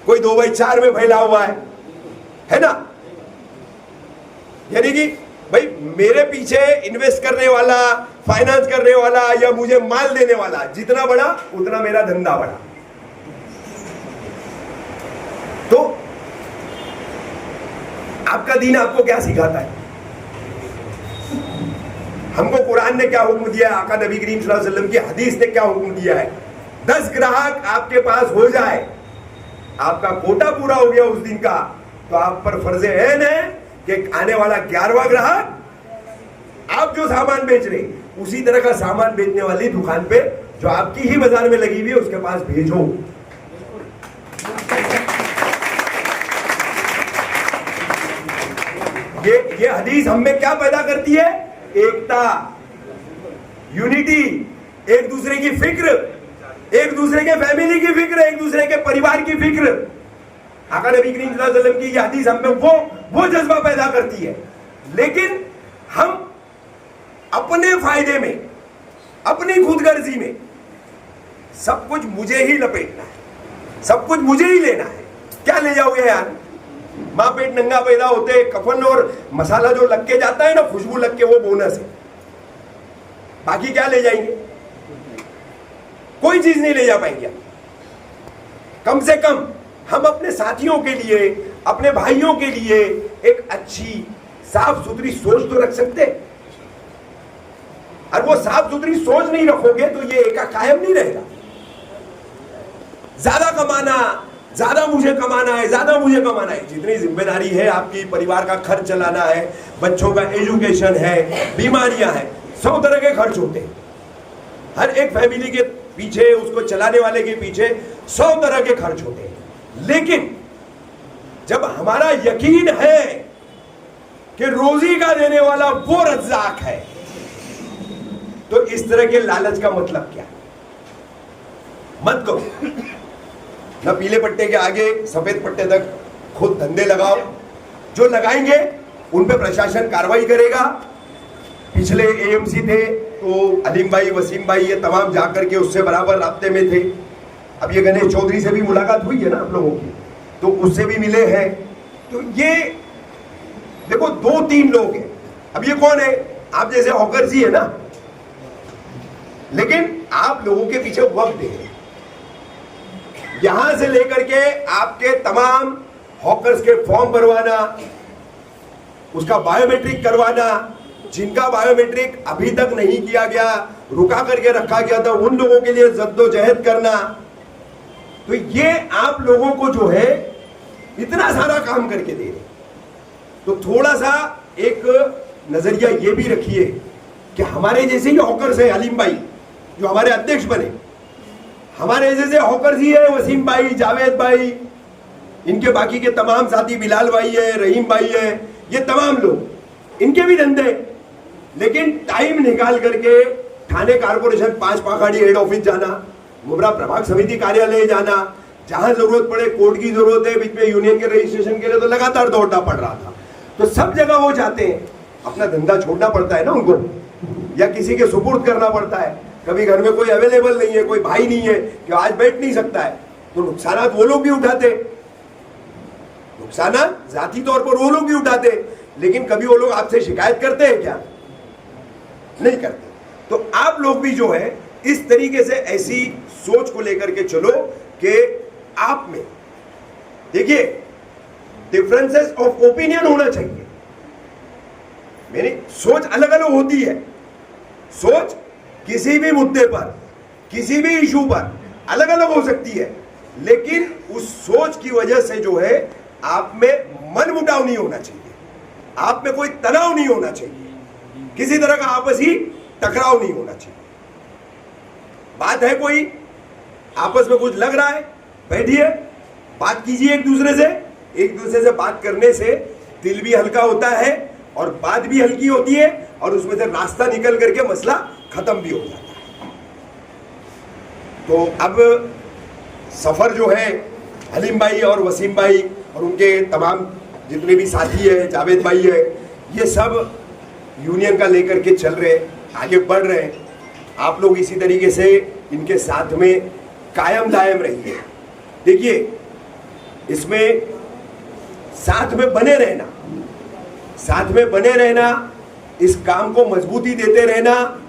कोई 2x4 में फैला हुआ है ना, यानी कि भाई मेरे पीछे इन्वेस्ट करने वाला, फाइनेंस करने वाला या मुझे माल देने वाला जितना बड़ा उतना मेरा धंधा बड़ा। तो आपका दीन आपको क्या सिखाता है? हमको कुरान ने क्या हुक्म दिया है, आका नबी करीम सल्लल्लाहु अलैहि वसल्लम की हदीस ने क्या हुक्म दिया है? 10 ग्राहक आपके पास हो जाए, आपका कोटा पूरा हो गया उस दिन का, तो आप पर फर्ज ऐन है कि आने वाला 11वां ग्राहक आप जो सामान बेच रहे उसी तरह का सामान बेचने वाली दुकान पे जो आपकी ही बाजार में लगी हुई है उसके पास भेजो। ये हदीस हम में क्या पैदा करती है? एकता, यूनिटी, एक दूसरे की फिक्र, एक दूसरे के फैमिली की फिक्र, एक दूसरे के परिवार की फिक्र। आका नबी करीम सल्लल्लाहु अलैहि वसल्लम की ये हदीस हम में वो जज्बा पैदा करती है। लेकिन हम अपने फायदे में, अपनी खुदगर्जी में सब कुछ मुझे ही लपेटना है, सब कुछ मुझे ही लेना है। क्या ले जाओगे यार? माँ पेट नंगा पैदा होते, कफन और मसाला जो लग के जाता है ना, खुशबू लग के, वो बोनस है। बाकी क्या ले जाएंगे? कोई चीज नहीं ले जा पाएंगे। कम से कम हम अपने साथियों के लिए, अपने भाइयों के लिए एक अच्छी साफ सुथरी सोच तो रख सकते। और वो साफ सुथरी सोच नहीं रखोगे तो ये एका कायम नहीं रहेगा। ज्यादा कमाना, ज्यादा मुझे कमाना है, ज्यादा मुझे कमाना है, जितनी जिम्मेदारी है आपकी, परिवार का खर्च चलाना है, बच्चों का एजुकेशन है, बीमारियां हैं, 100 तरह के खर्च होते हैं। हर एक फैमिली के पीछे, उसको चलाने वाले के पीछे 100 तरह के खर्च होते हैं। लेकिन जब हमारा यकीन है कि रोजी का देने वाला वो रज़्ज़ाक है, तो इस तरह के लालच का मतलब क्या? मत करो। न पीले पट्टे के आगे सफेद पट्टे तक खुद धंधे लगाओ, जो लगाएंगे उन पे प्रशासन कार्रवाई करेगा। पिछले एएमसी थे तो अलीम भाई, वसीम भाई, ये तमाम जाकर के उससे बराबर राब्ते में थे। अब ये गणेश चौधरी से भी मुलाकात हुई है ना आप लोगों की, तो उससे भी मिले हैं। तो ये देखो 2-3 लोग हैं। अब ये कौन है? आप जैसे हॉकर्स ही है ना, लेकिन आप लोगों के पीछे वक्त दे, यहां से लेकर के आपके तमाम हॉकर्स के फॉर्म भरवाना, उसका बायोमेट्रिक करवाना, जिनका बायोमेट्रिक अभी तक नहीं किया गया, रुका करके रखा गया था, उन लोगों के लिए जद्दोजहद करना। तो ये आप लोगों को जो है इतना सारा काम करके दे रहे, तो थोड़ा सा एक नजरिया ये भी रखिए कि हमारे जैसे ही हॉकर्स है, अलीम भाई जो हमारे अध्यक्ष बने, हमारे जैसे हॉकर्स ही है, वसीम भाई, जावेद भाई, इनके बाकी के तमाम साथी, बिलाल भाई है, रहीम भाई है, ये तमाम लोग, इनके भी धंधे। लेकिन टाइम निकाल करके थाने कारपोरेशन 5 पाखाड़ी हेड ऑफिस जाना, मुबरा प्रभाग समिति कार्यालय जाना, जहां जरूरत पड़े, कोर्ट की जरूरत है, बीच में यूनियन के रजिस्ट्रेशन के लिए तो लगातार दौड़ना पड़ रहा था। तो सब जगह वो जाते हैं, अपना धंधा छोड़ना पड़ता है ना उनको, या किसी के सुपुर्द करना पड़ता है। कभी घर में कोई अवेलेबल नहीं है, कोई भाई नहीं है कि आज बैठ नहीं सकता है, तो नुकसानात वो लोग भी उठाते, नुकसानात जाती तौर पर वो लोग भी उठाते। लेकिन कभी वो लोग आपसे शिकायत करते हैं क्या? नहीं करते। तो आप लोग भी जो है इस तरीके से ऐसी सोच को लेकर के चलो कि आप में देखिए डिफरेंसेस ऑफ ओपिनियन होना चाहिए। मेरी सोच अलग अलग होती है, सोच किसी भी मुद्दे पर, किसी भी इशू पर अलग अलग हो सकती है, लेकिन उस सोच की वजह से जो है आप में मनमुटाव नहीं होना चाहिए, आप में कोई तनाव नहीं होना चाहिए, किसी तरह का आपसी टकराव नहीं होना चाहिए। बात है कोई आपस में कुछ लग रहा है, बैठिए, बात कीजिए एक दूसरे से। एक दूसरे से बात करने से दिल भी हल्का होता है और बात भी हल्की होती है, और उसमें से रास्ता निकल करके मसला खत्म भी हो जाता है। तो अब सफर जो है हलीम भाई और वसीम भाई और उनके तमाम जितने भी साथी है, जावेद भाई है, ये सब यूनियन का लेकर के चल रहे, आगे बढ़ रहे हैं। आप लोग इसी तरीके से इनके साथ में कायम दायम रहिए। देखिए इसमें साथ में बने रहना, साथ में बने रहना, इस काम को मजबूती देते रहना,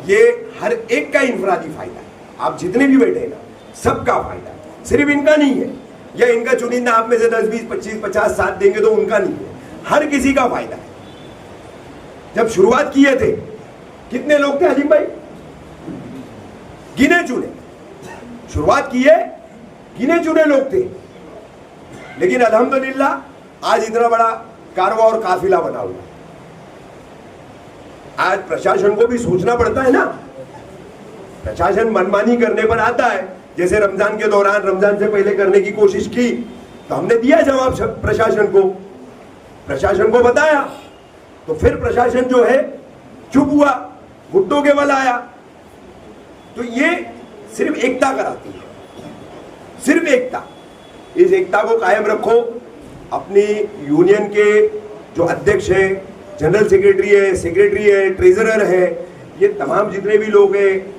ये हर एक का इंफरादी फायदा है। आप जितने भी बैठे ना, सबका फायदा, सिर्फ इनका नहीं है, या इनका चुनिंदा आप में से 10, 20, 25, 50 साथ देंगे तो उनका नहीं है, हर किसी का फायदा है। जब शुरुआत किए थे कितने लोग थे हलीम भाई? गिने चुने, शुरुआत किए गिने चुने लोग थे, लेकिन अल्हम्दुलिल्लाह आज इतना बड़ा कारवां और काफिला बना हुआ। आज प्रशासन को भी सोचना पड़ता है ना, प्रशासन मनमानी करने पर आता है। जैसे रमजान के दौरान, रमजान से पहले करने की कोशिश की तो हमने दिया जवाब प्रशासन को बताया, तो फिर प्रशासन जो है चुप हुआ, घुट्टों के बल आया। तो ये सिर्फ एकता कराती है, सिर्फ एकता। इस एकता को कायम रखो। अपनी यूनियन के जो अध्यक्ष है, जनरल सेक्रेटरी है, ट्रेजरर है, ये तमाम जितने भी लोग हैं,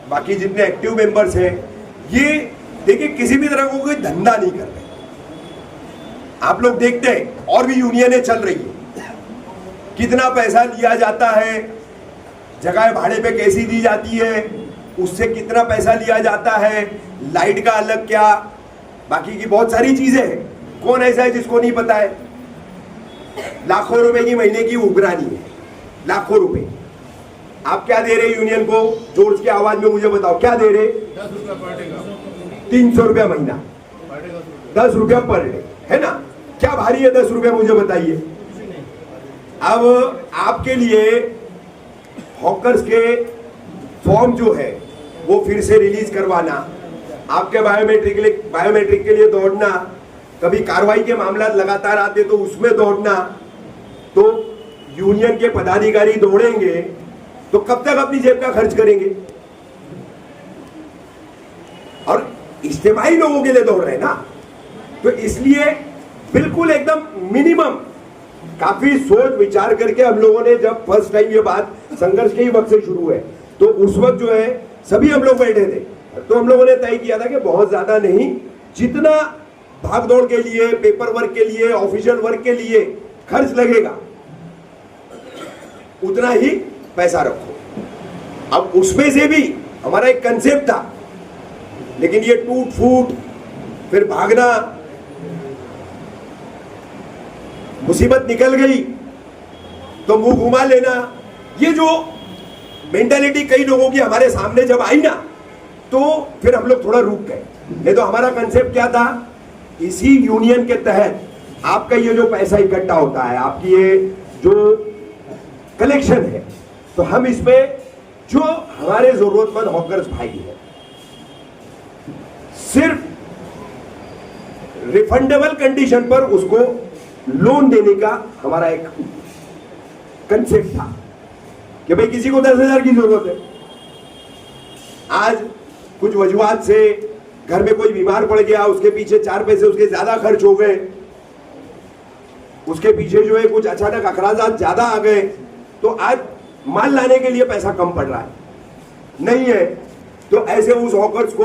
बाकी जितने एक्टिव मेंबर्स हैं, ये देखिए किसी भी तरह को कोई धंधा नहीं कर रहे। आप लोग देखते हैं और भी यूनियनें चल रही है, कितना पैसा लिया जाता है, जगह भाड़े पे कैसी दी जाती है, उससे कितना पैसा लिया जाता है, लाइट का अलग क्या, बाकी की बहुत सारी चीजें हैं। कौन ऐसा है जिसको नहीं पता है? लाखों रुपए की महीने की उगरानी है, लाखों रुपए। आप क्या दे रहे यूनियन को? जोर की आवाज में मुझे बताओ, क्या दे रहे? 300 रुपया महीना, 10 रुपया पर डे, है ना? क्या भारी है 10 रुपया, मुझे बताइए। अब आपके लिए हॉकर्स के फॉर्म जो है वो फिर से रिलीज करवाना, आपके बायोमेट्रिक के लिए दौड़ना, कभी कार्रवाई के मामला लगातार आते तो उसमें दौड़ना, तो यूनियन के पदाधिकारी दौड़ेंगे तो कब तक अपनी जेब का खर्च करेंगे? और इज्तिमाई लोगों के लिए दौड़ रहे हैं ना, तो इसलिए बिल्कुल एकदम मिनिमम काफी सोच विचार करके हम लोगों ने, जब फर्स्ट टाइम ये बात संघर्ष के ही वक्त से शुरू है, तो उस वक्त जो है सभी हम लोग बैठे थे, तो हम लोगों ने तय किया था कि बहुत ज्यादा नहीं, जितना भागदौड़ के लिए, पेपर वर्क के लिए, ऑफिशियल वर्क के लिए खर्च लगेगा उतना ही पैसा रखो। अब उसमें से भी हमारा एक कंसेप्ट था, लेकिन ये टूट फूट, फिर भागना, मुसीबत निकल गई तो मुंह घुमा लेना, ये जो मेंटालिटी कई लोगों की हमारे सामने जब आई ना, तो फिर हम लोग थोड़ा रुक गए। नहीं तो हमारा कंसेप्ट क्या था, इसी यूनियन के तहत आपका ये जो पैसा इकट्ठा होता है, आपकी ये जो कलेक्शन है, तो हम इसमें जो हमारे जरूरतमंद हॉकर्स भाई हैं, सिर्फ रिफंडेबल कंडीशन पर उसको लोन देने का हमारा एक कंसेप्ट था कि भाई किसी को 10,000 की जरूरत है, आज कुछ वजूहात से घर में कोई बीमार पड़ गया, उसके पीछे 4 पैसे उसके ज्यादा खर्च हो गए, उसके पीछे जो है कुछ अचानक अखराजात ज्यादा आ गए, तो आज माल लाने के लिए पैसा कम पड़ रहा है, नहीं है, तो ऐसे उस हॉकर्स को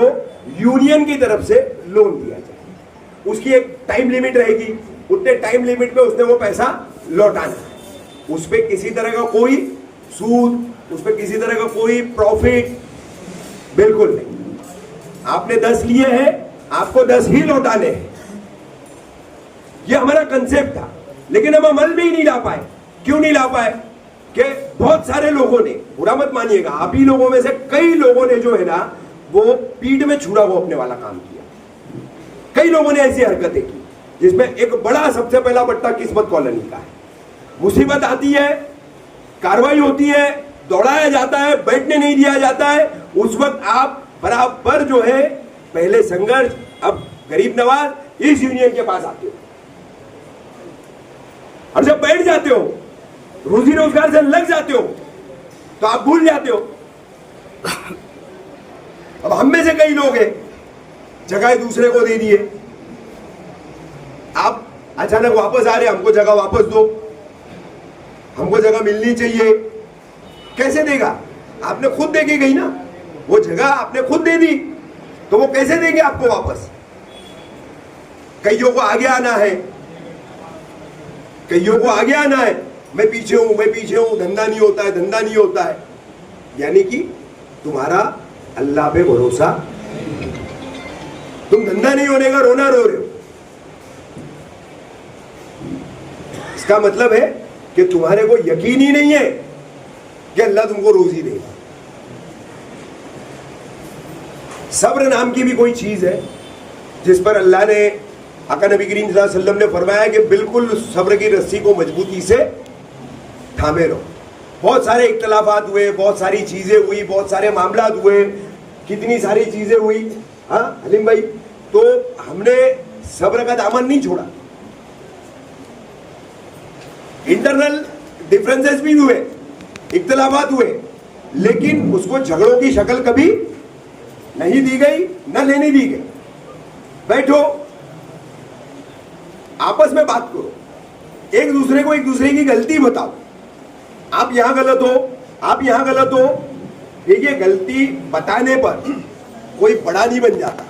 यूनियन की तरफ से लोन दिया जाए। उसकी एक टाइम लिमिट रहेगी, उतने टाइम लिमिट में उसने वो पैसा लौटाना है, उस पर किसी तरह का कोई सूद, उस पर किसी तरह का कोई प्रॉफिट बिल्कुल नहीं। आपने 10 लिए हैं, आपको 10 ही लौटाने हैं, ये हमारा कंसेप्ट था, लेकिन हम अमल में ही नहीं ला पाए। क्यों नहीं ला पाए? कि बहुत सारे लोगों ने, बुरा मत मानिएगा, आप ही लोगों में से कई लोगों ने जो है ना, वो पीठ में छुरा घोंपने वाला काम किया। कई लोगों ने ऐसी हरकतें की जिसमें एक बड़ा, सबसे पहला बट्टा किस्मत कॉलोनी का है। मुसीबत आती है, कार्रवाई होती है, दौड़ाया जाता है, बैठने नहीं दिया जाता है, उस वक्त आप बराबर जो है पहले संघर्ष, अब गरीब नवाज इस यूनियन के पास आते हो, और जब बैठ जाते हो, रोजी रोजगार से लग जाते हो, तो आप भूल जाते हो। अब हम में से कई लोग हैं, जगह दूसरे को दे दिए, आप अचानक वापस आ रहे, हमको जगह वापस दो, हमको जगह मिलनी चाहिए। कैसे देगा? आपने खुद दे के गई ना, वो जगह आपने खुद दे दी, तो वो कैसे देंगे आपको वापस? कईयों को आगे आना है, कईयों को आगे आना है, मैं पीछे हूं, मैं पीछे हूं, धंधा नहीं होता है, धंधा नहीं होता है, यानी कि तुम्हारा अल्लाह पे भरोसा, तुम धंधा नहीं होने का रोना रो रहे हो। इसका मतलब है कि तुम्हारे को यकीन ही नहीं है कि अल्लाह तुमको रोजी देगा। सब्र नाम की भी कोई चीज है जिस पर अल्लाह ने, आका नबी करीम सल्लल्लाहु अलैहि वसल्लम ने फरमाया कि बिल्कुल सब्र की रस्सी को मजबूती से थामे रहो। बहुत सारे इख्तलाफात हुए, बहुत सारी चीजें हुई, बहुत सारे मामलात हुए, कितनी सारी चीजें हुई, हाँ हलीम भाई, तो हमने सब्र का दामन नहीं छोड़ा। इंटरनल डिफरेंसेस भी हुए, इख्तलाफात हुए, लेकिन उसको झगड़ों की शक्ल कभी नहीं दी गई, न लेने दी गई। बैठो, आपस में बात करो, एक दूसरे को एक दूसरे की गलती बताओ, आप यहां गलत हो, आप यहां गलत हो। देखिए, गलती बताने पर कोई बड़ा नहीं बन जाता,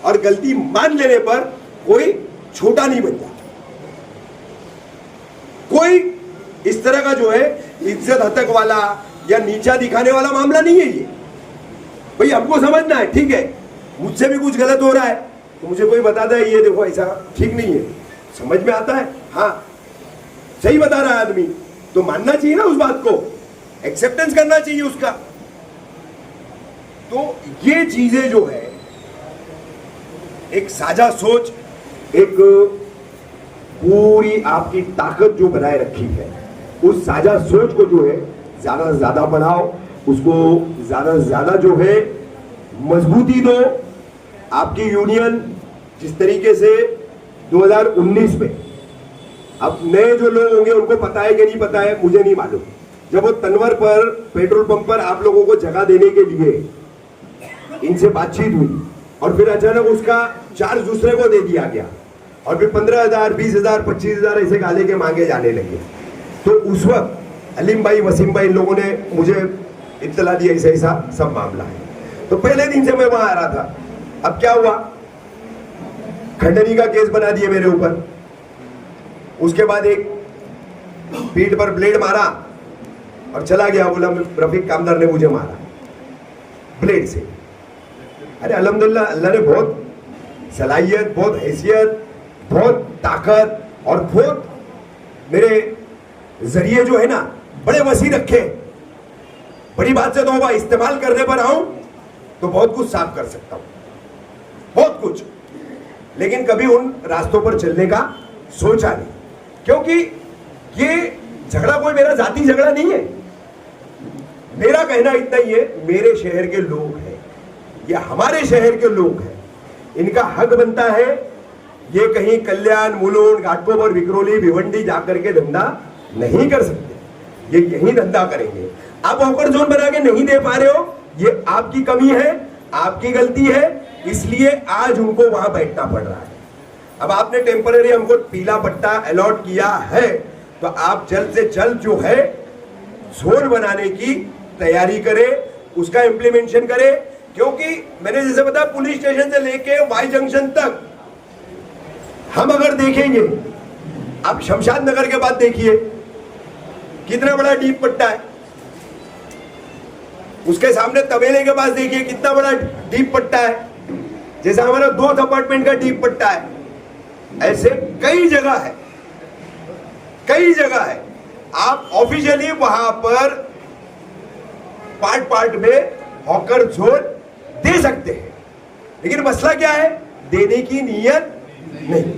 और गलती मान लेने पर कोई छोटा नहीं बन जाता। कोई इस तरह का जो है इज्जत हतक वाला या नीचा दिखाने वाला मामला नहीं है ये। भाई हमको समझना है, ठीक है, मुझसे भी कुछ गलत हो रहा है तो मुझे कोई बताता है ये देखो ऐसा ठीक नहीं है, समझ में आता है, हाँ सही बता रहा है आदमी, तो मानना चाहिए ना उस बात को, एक्सेप्टेंस करना चाहिए उसका। तो ये चीजें जो है, एक साझा सोच, एक पूरी आपकी ताकत जो बनाए रखी है, उस साझा सोच को जो है ज्यादा से ज्यादा बढ़ाओ, उसको ज्यादा से ज्यादा जो है मजबूती दो। आपकी यूनियन जिस तरीके से 2019 में, अब नए जो लोग होंगे उनको पता है कि नहीं पता है मुझे नहीं मालूम, जब वो तनवर पर पेट्रोल पंप पर आप लोगों को जगह देने के लिए इनसे बातचीत हुई और फिर अचानक उसका चार्ज दूसरे को दे दिया गया और फिर 15,000, 20,000, 25,000 ऐसे गाले के मांगे जाने लगे। तो उस वक्त अलीम भाई, वसीम भाई, इन लोगों ने मुझे इत्तला दी ऐसा ऐसा सब मामला है। तो पहले दिन से मैं वहां आ रहा था। अब क्या हुआ, खंडनी का केस बना दिए मेरे ऊपर। उसके बाद एक पीठ पर ब्लेड मारा और चला गया, बोला रफीक कामदार ने मुझे मारा ब्लेड से। अरे अल्हम्दुलिल्लाह, अल्लाह ने बहुत सलाहियत, बहुत हैसियत, बहुत ताकत और बहुत मेरे जरिए जो है ना बड़े वसी रखे। बड़ी बात से तो इस्तेमाल करने पर आऊं तो बहुत कुछ साफ कर सकता हूं, बहुत कुछ, लेकिन कभी उन रास्तों पर चलने का सोचा नहीं, क्योंकि ये झगड़ा कोई मेरा जाति झगड़ा नहीं है। मेरा कहना इतना ही है, मेरे शहर के लोग हैं, ये हमारे शहर के लोग हैं, इनका हक बनता है। ये कहीं कल्याण, मुलुंड, घाटकोपर, विक्रोली, भिवंडी जाकर के धंधा नहीं कर सकते, ये यही धंधा करेंगे। आप हॉकर जोन बना के नहीं दे पा रहे हो, ये आपकी कमी है, आपकी गलती है, इसलिए आज उनको वहां बैठना पड़ रहा है। अब आपने टेम्पररी हमको पीला पट्टा अलॉट किया है, तो आप जल्द से जल्द जो है जोन बनाने की तैयारी करें, उसका इंप्लीमेंटेशन करें। क्योंकि मैंने जैसे बताया, पुलिस स्टेशन से लेके वाई जंक्शन तक हम अगर देखेंगे, आप शमशाद नगर के बाद देखिए कितना बड़ा डीप पट्टा है, उसके सामने तबेले के पास देखिए कितना बड़ा डीप पट्टा है, जैसा हमारा 2 अपार्टमेंट का डीप पट्टा है। ऐसे कई जगह है, कई जगह है। आप ऑफिशियली वहां पर पार्ट पार्ट में हॉकर जोन दे सकते हैं, लेकिन मसला क्या है, देने की नीयत नहीं।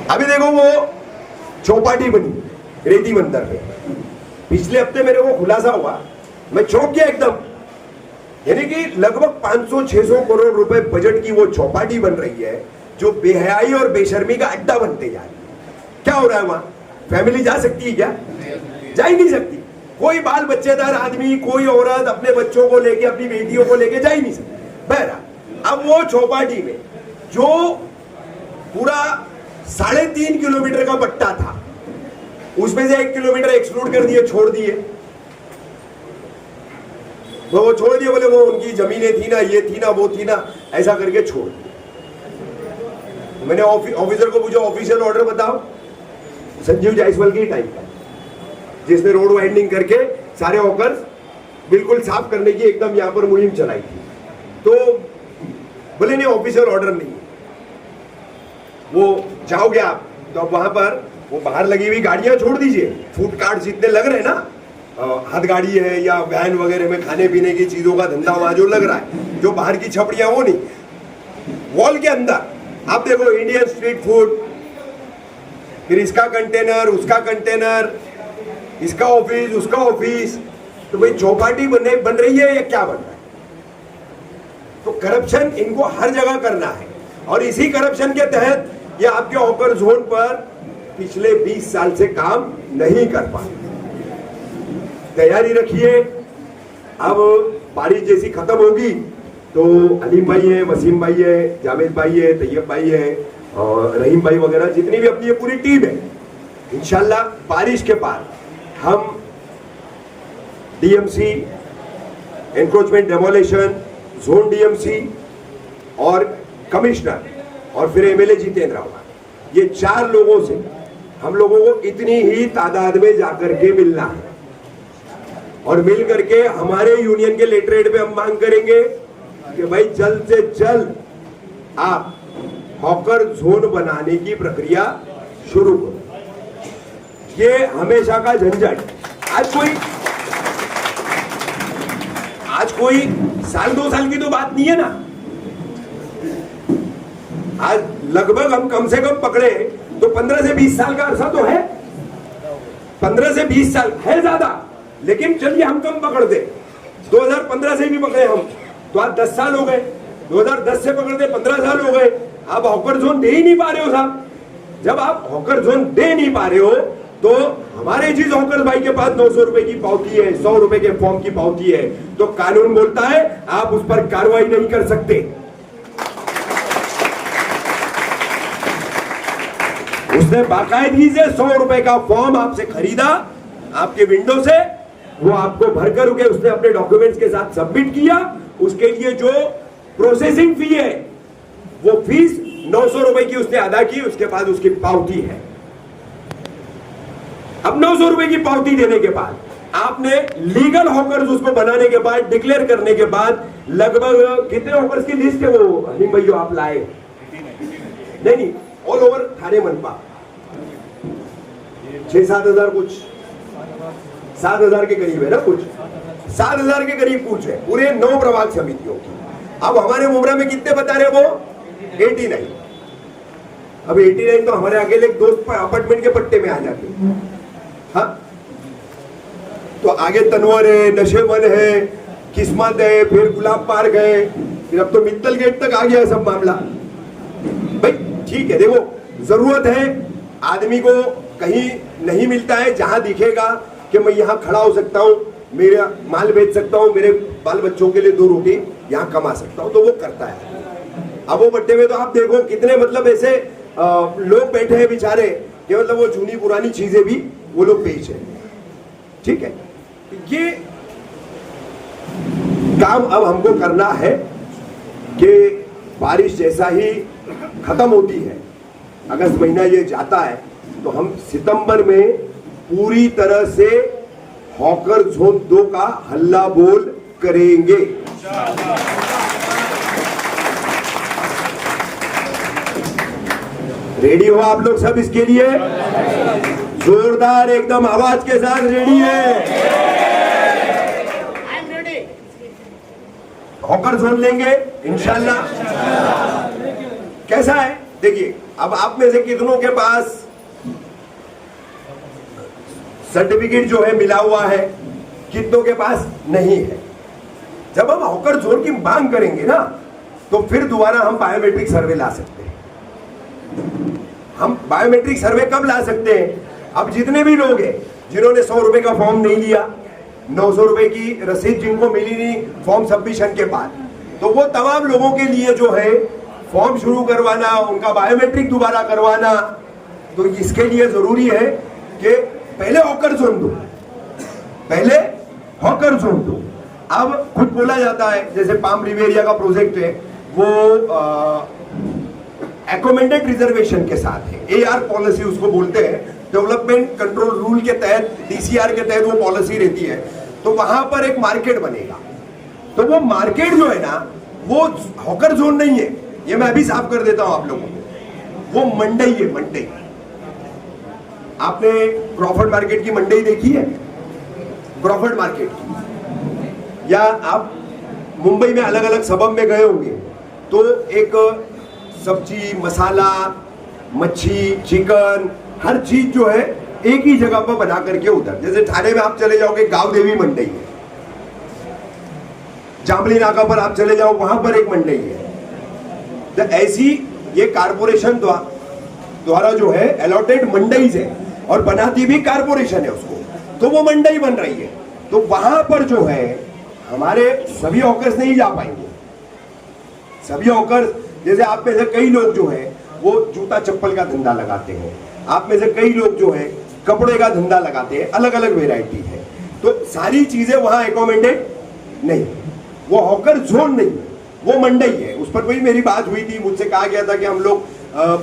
अभी देखो वो चौपाटी बनी रेती मंदिर में, पिछले हफ्ते मेरे को खुलासा हुआ, मैं चौंक गया एकदम। यानी कि लगभग 500-600 करोड़ रुपए बजट की वो चौपाटी बन रही है, जो बेहयाई और बेशर्मी का अड्डा बनते जा रही है। क्या हो रहा है वहां? फैमिली जा सकती है क्या? जा ही नहीं सकती। कोई बाल बच्चेदार आदमी, कोई औरत अपने बच्चों को लेके, अपनी बेटियों को लेके जा ही नहीं सकती। बहरहाल अब वो चौपाटी में जो पूरा 3.5 किलोमीटर का पट्टा था, उसमें से 1 किलोमीटर एक्सक्लूड कर दिए, छोड़ दिए। वो छोड़ दिए, बोले वो उनकी जमीनें थी ना, ये थी ना, वो थी ना, ऐसा करके छोड़ दिए। मैंने ऑफिसर को पूछा, ऑफिशियल ऑर्डर बताओ। संजीव जायसवाल के टाइम का, जिसने रोड वाइंडिंग करके सारे हॉकर्स बिल्कुल साफ करने की एकदम यहां पर मुहिम चलाई थी। तो बोले नहीं, ऑफिशियल ऑर्डर नहीं। वो जाओगे आप तो अब वहां पर वो बाहर लगी हुई गाड़ियां छोड़ दीजिए, फूड कार्ट जितने लग रहे हैं ना, हाथ गाड़ी है या वैन वगैरह में खाने पीने की चीजों का धंधा वहां जो लग रहा है, जो बाहर की छपड़ियां, वो नहीं, वॉल के अंदर आप देखो इंडियन स्ट्रीट फूड, फिर इसका कंटेनर, उसका कंटेनर, इसका ऑफिस, उसका ऑफिस। तो भाई चौपाटी बन रही है या क्या बन रहा है? तो करप्शन इनको हर जगह करना है, और इसी करप्शन के तहत ये आपके हॉकर जोन पर पिछले 20 साल से काम नहीं कर पाए। तैयारी रखिए, अब बारिश जैसी खत्म होगी तो अलीम भाई है, वसीम भाई है, जावेद भाई है, तैयब भाई है और रहीम भाई वगैरह, जितनी भी अपनी पूरी टीम है, इंशाल्लाह बारिश के बाद हम DMC, encroachment demolition, zone DMC और कमिश्नर और फिर एमएलए जितेंद्र होगा, ये 4 लोगों से हम लोगों को इतनी ही तादाद में जाकर के मिलना है, और मिल करके हमारे यूनियन के लेटरेट पे हम मांग करेंगे कि भाई जल्द से जल्द आप हॉकर जोन बनाने की प्रक्रिया शुरू करो। ये हमेशा का झंझट, आज कोई साल 2 साल की तो बात नहीं है ना। आज लगभग हम कम से कम पकड़े तो 15 से 20 साल का अरसा तो है, 15 से 20 साल है ज्यादा, लेकिन चलिए हम कम पकड़ दे, 2015 से भी पकड़े हम तो आज 10 साल हो गए, 2010 से पकड़ते 15 साल हो गए। आप हॉकर जोन दे ही नहीं पा रहे हो साहब। जब आप हॉकर जोन दे नहीं पा रहे हो तो हमारे जिस हॉकर भाई के पास 900 रुपए की पावती है, 100 रुपए के फॉर्म की पावती है, तो कानून बोलता है आप उस पर कार्रवाई नहीं कर सकते। उसने बाकायदगी से 100 रुपए का फॉर्म आपसे खरीदा, आपके विंडो से, वो आपको भरकर के उसने अपने डॉक्यूमेंट्स के साथ सबमिट किया। उसके लिए जो प्रोसेसिंग फी है वो फीस 900 रुपए की उसने अदा की, उसके बाद उसकी पावती है। अब 900 रुपए की पावती देने के बाद आपने लीगल हॉकर्स उसको बनाने के बाद, डिक्लेयर करने के बाद, लगभग कितने हॉकर्स की लिस्ट है वो हनीम भैया आप लाए? नहीं, ऑल ओवर थाने मनपा 6-7 हजार, कुछ 7 हजार के करीब है ना, कुछ 7 हजार के करीब कुछ है पूरे 9 प्रभाग समितियों की। अब हमारे मुमरा में कितने बता रहे वो? 89। अब 89 तो हमारे अकेले एक दोस्त अपार्टमेंट के पट्टे में आ जाते। हाँ, तो आगे तनवर है, नशेबन है, किस्मत है, फिर गुलाब पार्क है, फिर अब तो मित्तल गेट तक आ गया सब मामला। भाई ठीक है, देखो जरूरत है आदमी को, कहीं नहीं मिलता है जहां दिखेगा कि मैं यहां खड़ा हो सकता हूं, मेरा माल बेच सकता हूं, मेरे बाल बच्चों के लिए 2 रोटी यहां कमा सकता हूं, तो वो करता है। अब वो पट्टे में तो आप देखो कितने मतलब ऐसे लोग बैठे हैं बेचारे कि मतलब वो जूनी पुरानी चीजें भी वो लोग बेच रहे हैं। ठीक है, ये काम अब हमको करना है कि बारिश जैसा ही खत्म होती है, अगस्त महीना ये जाता है, तो हम सितंबर में पूरी तरह से हॉकर जोन 2 का हल्ला बोल करेंगे। रेडी हो आप लोग सब इसके लिए? जोरदार एकदम आवाज के साथ रेडी है? हॉकर जोन लेंगे इंशाल्लाह। कैसा है देखिए, अब आप में से कितनों के पास सर्टिफिकेट जो है मिला हुआ है, कितनों के पास नहीं है। जब हम हॉकर जोन की मांग करेंगे ना, तो फिर दोबारा हम बायोमेट्रिक सर्वे ला सकते हैं। हम बायोमेट्रिक सर्वे कब ला सकते हैं? अब जितने भी लोग हैं जिन्होंने 100 रुपए का फॉर्म नहीं लिया, 900 रुपए की रसीद जिनको मिली नहीं फॉर्म सबमिशन के बाद, तो वो तमाम लोगों के लिए जो है फॉर्म शुरू करवाना, उनका बायोमेट्रिक दोबारा करवाना, तो इसके लिए जरूरी है कि पहले हॉकर जोन दो, पहले हॉकर जोन दो। अब खुद बोला जाता है, जैसे पाम रिवेरिया का प्रोजेक्ट है, वो एकोमेंडेड रिजर्वेशन के साथ है, AR पॉलिसी उसको बोलते हैं, डेवलपमेंट कंट्रोल रूल के तहत, DCR के तहत वो पॉलिसी रहती है। तो वहां पर एक मार्केट बनेगा, तो वो मार्केट जो है ना, वो हॉकर जोन नहीं है, ये मैं अभी साफ कर देता हूं आप लोगों को, वो मंडई है, मंडई। आपने क्रॉफर्ड मार्केट की मंडई देखी है? क्रॉफर्ड मार्केट की, या आप मुंबई में अलग अलग सबब में गए होंगे, तो एक सब्जी, मसाला, मच्छी, चिकन, हर चीज जो है एक ही जगह पर बना करके उधर, जैसे ठाणे में आप चले जाओगे गांव देवी मंडई है, जामली नाका पर आप चले जाओ वहां पर एक मंडई है। तो ऐसी ये कारपोरेशन द्वारा जो है अलॉटेड मंडईज है, और बनाती भी कारपोरेशन है उसको, तो वो मंडई बन रही है। तो वहां पर जो है हमारे सभी हॉकर्स नहीं जा पाएंगे। सभी हॉकर्स, जैसे आप में से कई लोग जो है वो जूता चप्पल का धंधा लगाते हैं, आप में से कई लोग जो है कपड़े का धंधा लगाते हैं, अलग अलग वेराइटी है, तो सारी चीजें वहां एकोमेंडेड नहीं, वो हॉकर जोन नहीं है, वो मंडई है। उस पर कोई मेरी बात हुई थी, मुझसे कहा गया था कि हम लोग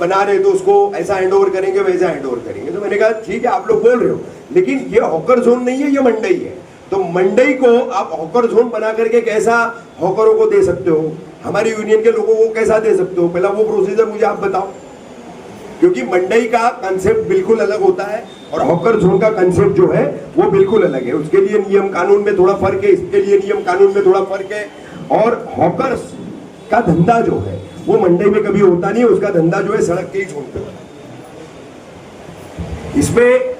बना रहे तो उसको ऐसा हैंडओवर करेंगे, वैसा हैंडओवर करेंगे, तो मैंने कहा ठीक है आप लोग बोल रहे हो, लेकिन ये हॉकर जोन नहीं है, ये मंडई है। तो मंडई को आप हॉकर जोन बना करके कैसा हॉकरों को दे सकते हो, हमारी यूनियन के लोगों को कैसा दे सकते हो? पहला वो प्रोसीजर मुझे आप बताओ, क्योंकि मंडई का कंसेप्ट बिल्कुल अलग होता है और हॉकर जोन का कंसेप्ट जो है वो बिल्कुल अलग है। उसके लिए नियम कानून में थोड़ा फर्क है, इसके लिए नियम कानून में थोड़ा फर्क है। और हॉकर्स का धंधा जो है वो मंडई में कभी होता नहीं है, उसका धंधा जो है सड़क के ही जोन पे। इसमें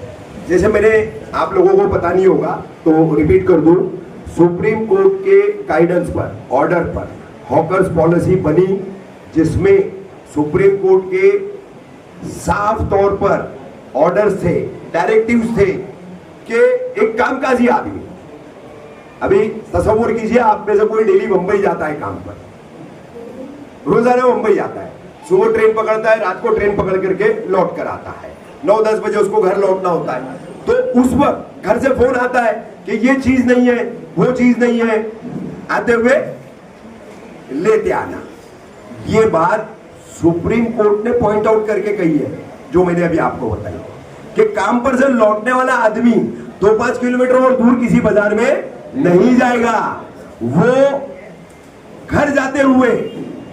जैसे मैंने आप लोगों को पता नहीं होगा तो रिपीट कर दूं, सुप्रीम कोर्ट के गाइडेंस पर, ऑर्डर पर हॉकर्स पॉलिसी बनी, जिसमें सुप्रीम कोर्ट के साफ तौर पर ऑर्डर्स थे, डायरेक्टिव्स थे कि एक कामकाजी आदमी, अभी तसव्वुर कीजिए आप में से कोई डेली मुंबई जाता है काम पर, रोजाना मुंबई जाता है, सुबह ट्रेन पकड़ता है, रात को ट्रेन पकड़ करके लौट कर आता है, 9-10 बजे उसको घर लौटना होता है। तो उस वक्त घर से फोन आता है कि ये चीज नहीं है, वो चीज नहीं है, आते हुए लेते आना। ये बात सुप्रीम कोर्ट ने पॉइंट आउट करके कही है, जो मैंने अभी आपको बताई, कि काम पर से लौटने वाला आदमी 2-5 किलोमीटर और दूर किसी बाजार में नहीं जाएगा। वो घर जाते हुए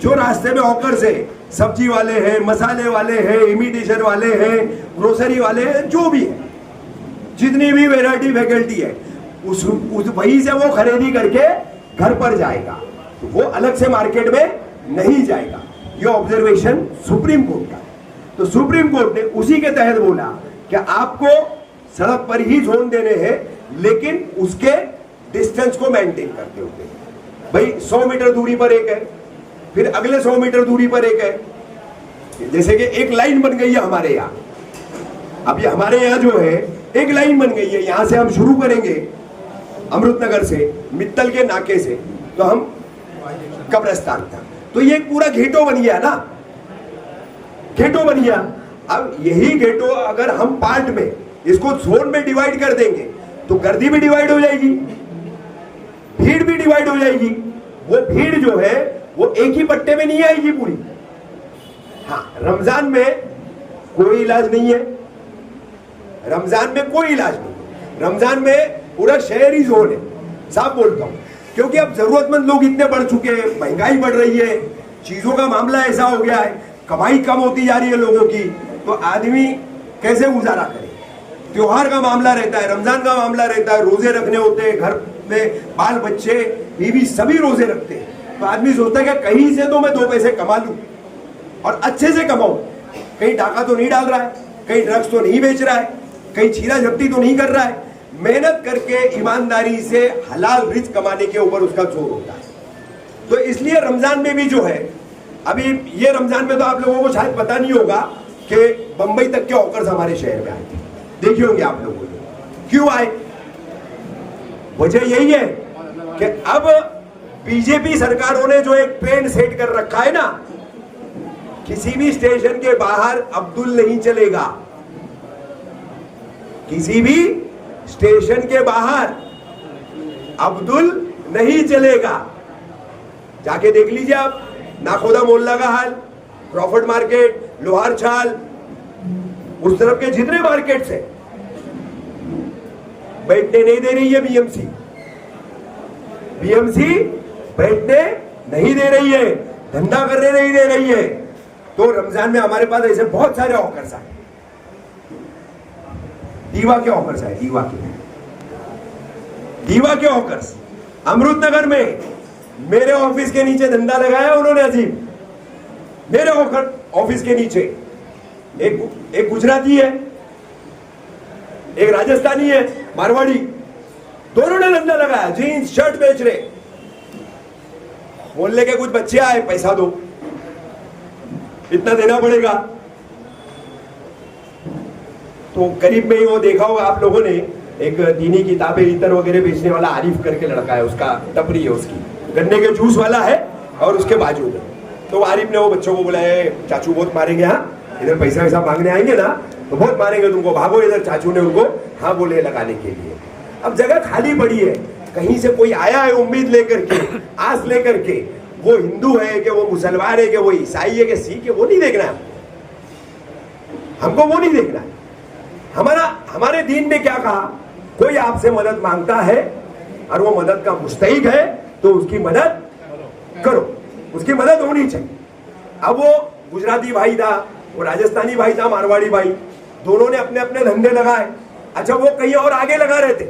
जो रास्ते में हॉकर से सब्जी वाले हैं, मसाले वाले हैं, इमिटेशन वाले हैं, ग्रोसरी वाले हैं, जो भी है, जितनी भी वैरायटी फैकल्टी है, उस वहीं से वो खरीदी करके घर पर जाएगा, तो वो अलग से मार्केट में नहीं जाएगा। ये ऑब्जर्वेशन सुप्रीम कोर्ट का। तो सुप्रीम कोर्ट ने उसी के तहत बोला कि आपको सड़क पर ही जोन देने हैं, लेकिन उसके डिस्टेंस को मेंटेन करते हुए। भाई 100 मीटर दूरी पर एक है, फिर अगले 100 मीटर दूरी पर एक है। जैसे कि एक लाइन बन गई है हमारे यहाँ, अभी हमारे यहाँ जो है एक लाइन बन गई है, यहां से हम शुरू करेंगे अमृतनगर से, मित्तल के नाके से, तो हम कब्रिस्तान था, तो ये एक पूरा घेटो बन गया ना, घेटो बन गया। अब यही घेटो अगर हम पार्ट में इसको जोन में डिवाइड कर देंगे तो गर्दी भी डिवाइड हो जाएगी, भीड़ भी डिवाइड हो जाएगी। वो भीड़ जो है वो एक ही पट्टे में नहीं आएगी पूरी। हाँ, रमजान में कोई इलाज नहीं है, रमजान में कोई इलाज नहीं, रमजान में पूरा शहरी जोन है, साफ बोलता हूं, क्योंकि अब जरूरतमंद लोग इतने बढ़ चुके हैं, महंगाई बढ़ रही है, चीजों का मामला ऐसा हो गया है, कमाई कम होती जा रही है लोगों की, तो आदमी कैसे गुजारा करे। त्योहार का मामला रहता है, रमजान का मामला रहता है, रोजे रखने होते हैं, घर में बाल बच्चे बीवी सभी रोजे रखते हैं, तो आदमी सोचता है कि कहीं से तो मैं 2 पैसे कमा लूं और अच्छे से कमाऊं, कहीं डाका तो नहीं डाल रहा है, कहीं ड्रग्स तो नहीं बेच रहा है, कहीं छीना झपटी तो नहीं कर रहा है, मेहनत करके ईमानदारी से हलाल रिज़्क कमाने के ऊपर उसका जोर होता है। तो इसलिए रमजान में भी जो है, अभी ये रमजान में तो आप लोगों को शायद पता नहीं होगा कि बंबई तक के हॉकर्स हमारे शहर में आए थे, देखे होंगे आप लोगों ने। क्यों आए? वजह यही है कि अब बीजेपी सरकारों ने जो एक ट्रेंड सेट कर रखा है ना, किसी भी स्टेशन के बाहर अब्दुल नहीं चलेगा, किसी भी स्टेशन के बाहर अब्दुल नहीं चलेगा। जाके देख लीजिए आप, नाखोदा मोहल्ला का हाल, क्रॉफर्ड मार्केट, लोहार छाल, उस तरफ के जितने मार्केट्स हैं, बैठने नहीं दे रही है बीएमसी, बीएमसी बैठने नहीं दे रही है, धंधा करने नहीं दे रही है। तो रमजान में हमारे पास ऐसे बहुत सारे ऑफर्स आए, दीवा के ऑफर्स आए, दीवा के ऑफर्स। अमृतनगर में मेरे ऑफिस के नीचे धंधा लगाया उन्होंने अजीम, मेरे ऑफिस के नीचे एक गुजराती है, एक राजस्थानी है, मारवाड़ी, दोनों ने धंधा लगाया, जीन्स शर्ट बेच रहे। मोहल्ले के कुछ बच्चे आए, पैसा दो, इतना देना पड़ेगा। तो करीब में ही वो देखा होगा आप लोगों ने, एक दीनी किताबें इतर वगैरह बेचने वाला आरिफ करके लड़का है, उसका टपरी है, उसकी गन्ने के जूस वाला है, और उसके बाजू में तो आरिफ ने वो बच्चों को बुलाया, चाचू बहुत मारेंगे, हाँ इधर पैसा वैसा मांगने आएंगे ना तो बहुत मारेंगे तुमको, भागो इधर। चाचू ने उनको हाँ बोले लगाने के लिए। अब जगह खाली पड़ी है, कहीं से कोई आया है उम्मीद लेकर के, आस लेकर के, वो हिंदू है कि वो मुसलमान है कि वो ईसाई है कि सिख है, वो नहीं देखना है हमको, वो नहीं देखना है। हमारे दीन ने क्या कहा, कोई आपसे मदद मांगता है और वो मदद का मुस्तहिक है तो उसकी मदद करो, उसकी मदद होनी चाहिए। अब वो गुजराती भाई था, वो राजस्थानी भाई था, मारवाड़ी भाई, दोनों ने अपने अपने धंधे लगाए। अच्छा, वो कहीं और आगे लगा रहे थे,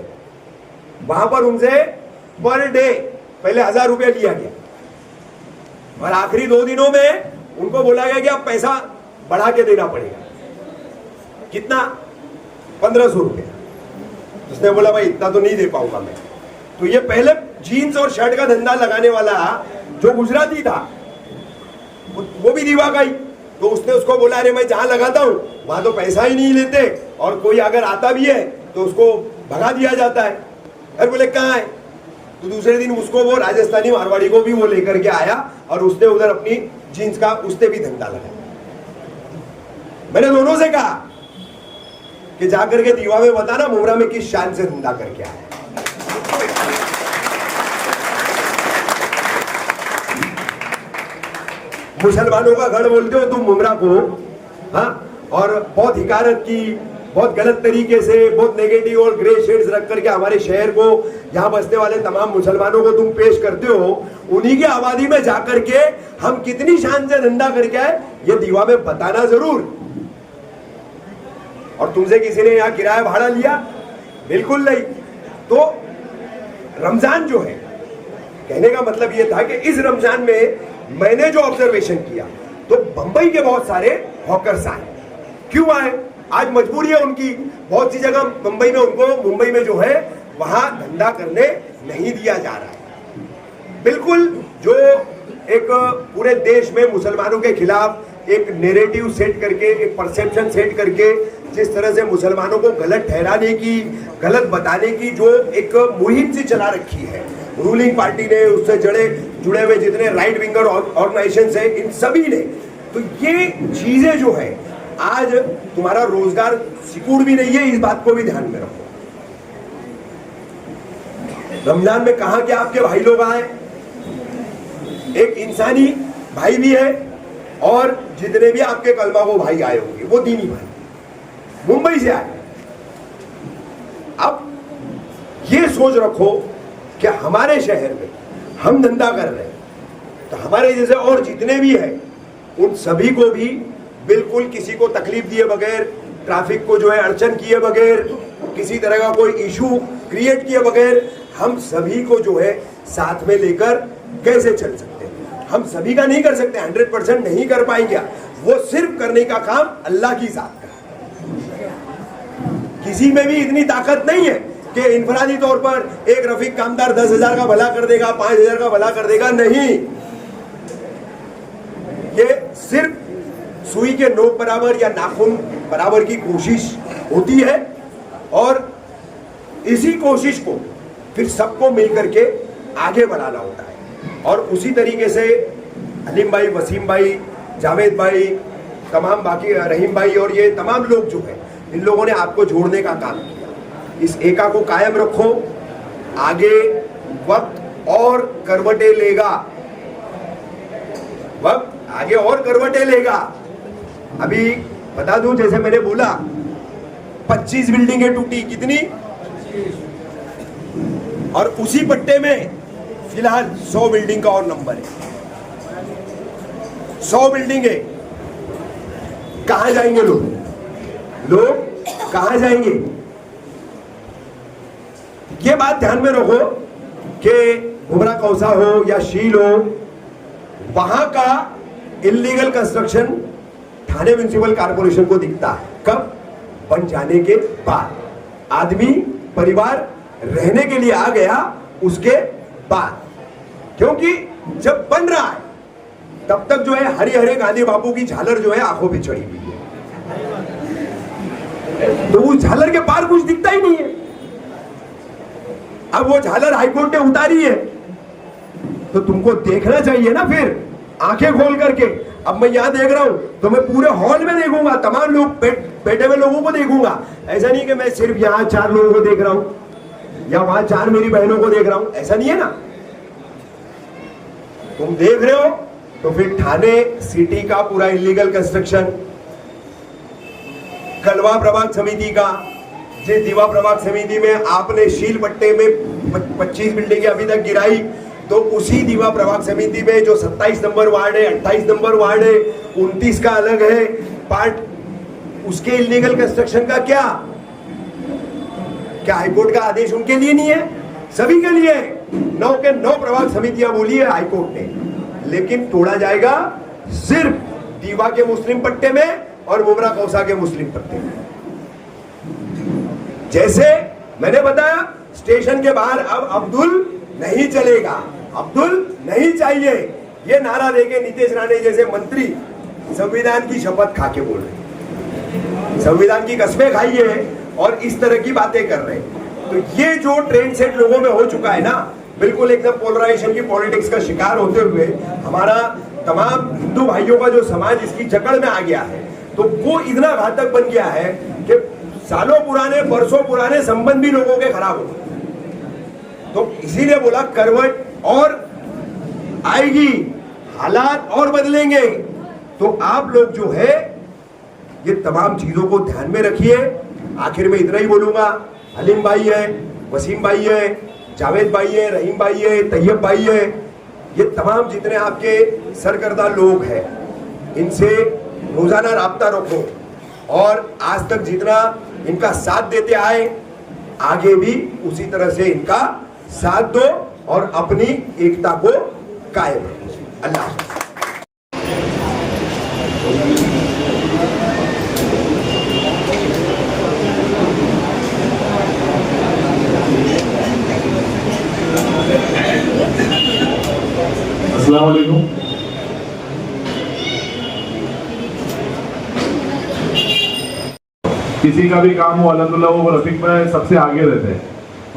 वहां पर उनसे पर डे पहले 1000 रुपया लिया गया और आखिरी 2 दिनों में उनको बोला गया कि अब पैसा बढ़ा के देना पड़ेगा। कितना? 1500 रुपया। उसने बोला भाई इतना तो नहीं दे पाऊंगा मैं। तो ये पहले जीन्स और शर्ट का धंधा लगाने वाला जो गुजराती था, वो भी दीवा का ही, तो उसने उसको बोला अरे मैं जहां लगाता हूं वहां तो पैसा ही नहीं लेते, और कोई अगर आता भी है तो उसको भगा दिया जाता है। अरे बोले कहाँ है, तो दूसरे दिन उसको वो राजस्थानी मारवाड़ी को भी वो लेकर के आया और उसने उधर अपनी जीन्स का उसने भी धंधा लगाया। मैंने दोनों से कहा कि जाकर के दीवा में बताना मुमरा में किस शान से धंधा करके आया। मुसलमानों का गढ़ बोलते हो तुम मुमरा को, हाँ, और बहुत हिकारत की, बहुत गलत तरीके से, बहुत नेगेटिव और ग्रे शेड्स रख करके हमारे शहर को, यहाँ बसने वाले तमाम मुसलमानों को तुम पेश करते हो। उन्हीं की आबादी में जाकर के हम कितनी शान से धंधा करके आए ये दीवा में बताना जरूर। और तुमसे किसी ने यहाँ किराया भाड़ा लिया? बिल्कुल नहीं। तो रमजान जो है, कहने का मतलब ये था कि इस रमजान में मैंने जो ऑब्जर्वेशन किया तो बंबई के बहुत सारे हॉकर्स आए। क्यों आए? आज मजबूरी है उनकी, बहुत सी जगह मुंबई में उनको, मुंबई में जो है वहां धंधा करने नहीं दिया जा रहा है। बिल्कुल जो एक पूरे देश में मुसलमानों के खिलाफ एक नैरेटिव सेट करके, एक परसेप्शन सेट करके, जिस तरह से मुसलमानों को गलत ठहराने की, गलत बताने की जो एक मुहिम सी चला रखी है रूलिंग पार्टी ने, उससे जुड़े हुए जितने राइट विंगर ऑर्गेनाइजेशंस हैं, इन सभी ने, तो ये चीजें जो है आज तुम्हारा रोजगार सिक्योर भी नहीं है, इस बात को भी ध्यान में रखो। रमजान में कहा कि आपके भाई लोग आए, एक इंसानी भाई भी है, और जितने भी आपके कलमा को भाई आए होंगे वो दीनी भाई मुंबई से आए। अब ये सोच रखो कि हमारे शहर में हम धंधा कर रहे हैं, तो हमारे जैसे और जितने भी हैं उन सभी को भी बिल्कुल किसी को तकलीफ दिए बगैर, ट्रैफिक को जो है अड़चन किए बगैर, किसी तरह का कोई इशू क्रिएट किए बगैर हम सभी को जो है साथ में लेकर कैसे चल सकते हैं। हम सभी का नहीं कर सकते, 100% नहीं कर पाएंगे, वो सिर्फ करने का काम अल्लाह की जात का है। किसी में भी इतनी ताकत नहीं है कि इनफरादी तौर पर एक रफीक कामदार 10,000 का भला कर देगा, 5,000 का भला कर देगा, नहीं। ये सिर्फ सुई के नोक बराबर या नाखून बराबर की कोशिश होती है, और इसी कोशिश को फिर सबको मिलकर के आगे बढ़ाना होता है। और उसी तरीके से हलीम भाई, वसीम भाई, जावेद भाई, तमाम बाकी रहीम भाई और ये तमाम लोग जो है, इन लोगों ने आपको जोड़ने का काम किया। इस एका को कायम रखो, आगे वक्त और करवटें लेगा, वक्त आगे और करवटें लेगा। अभी बता दूं, जैसे मैंने बोला 25 बिल्डिंगें टूटी, कितनी? और उसी पट्टे में फिलहाल 100 बिल्डिंग का और नंबर है। 100 बिल्डिंगें, कहां जाएंगे लोग? लोग कहां जाएंगे? ये बात ध्यान में रखो कि घुमरा कौसा हो या शील हो, वहां का इलीगल कंस्ट्रक्शन थाने म्युनिसिपल कॉर्पोरेशन को दिखता है कब? बन जाने के बाद। आदमी परिवार रहने के लिए आ गया उसके बाद, क्योंकि जब बन रहा है तब तक जो है हरिहरे गांधी बापू की झालर जो है आंखों पे चढ़ी हुई है, तो उस झालर के पार कुछ दिखता ही नहीं है। अब वो झालर हाईकोर्ट ने उतारी है तो तुमको देखना चाहिए ना, फिर आंखें खोल करके। अब मैं यहां देख रहा हूं तो मैं पूरे हॉल में देखूंगा, तमाम लोग बैठे हुए लोगों को देखूंगा। ऐसा नहीं कि मैं सिर्फ यहां 4 लोगों को देख रहा हूं या वहां 4 मेरी बहनों को देख रहा हूं, ऐसा नहीं है ना। तुम देख रहे हो तो फिर ठाणे सिटी का पूरा इलीगल कंस्ट्रक्शन, कलवा प्रभाग समिति का, जिस दीवा प्रभाग समिति में आपने शील पट्टे में 25 बिल्डिंगें अभी तक गिराई, तो उसी दीवा प्रभाग समिति में जो 27 नंबर वार्ड है, 28 नंबर वार्ड है, 29 का अलग है पार्ट, उसके इलीगल कंस्ट्रक्शन का क्या हाईकोर्ट का आदेश उनके लिए नहीं है? सभी के लिए 9 के 9 प्रभाग समितियां बोली है हाईकोर्ट ने, लेकिन तोड़ा जाएगा सिर्फ दीवा के मुस्लिम पट्टे में और मुमरा कौसा के मुस्लिम पट्टे में। जैसे मैंने बताया स्टेशन के बाहर अब अब्दुल नहीं चलेगा, अब्दुल नहीं चाहिए, ये नारा देके नीतीश राणे जैसे मंत्री संविधान की शपथ खा के बोल रहे हैं। संविधान की कस्में खाई है और इस तरह की बातें कर रहे हैं। तो ये जो ट्रेंड सेट लोगों में हो चुका है ना, बिल्कुल एकदम पोलराइजेशन की पॉलिटिक्स का शिकार होते हुए हमारा तमाम हिंदू भाइयों का जो समाज इसकी जकड़ में आ गया है, तो वो इतना घातक बन गया है कि सालों पुराने बरसों पुराने संबंध भी लोगों के खराब हो गए। तो इसीलिए बोला करवट और आएगी, हालात और बदलेंगे। तो आप लोग जो है ये तमाम चीजों को ध्यान में रखिए। आखिर में इतना ही बोलूंगा, हलीम भाई है, वसीम भाई है, जावेद भाई है, रहीम भाई है, तैयब भाई है, ये तमाम जितने आपके सरकर्दा लोग हैं, इनसे रोजाना राब्ता रखो और आज तक जितना इनका साथ देते आए आगे भी उसी तरह से इनका साथ दो और अपनी एकता को कायम रखो। अल्लाह हाफ़िज़। अस्सलाम वालेकुम। किसी का भी काम हो अल्हम्दुलिल्लाह वो रफीक भाई सबसे आगे रहते हैं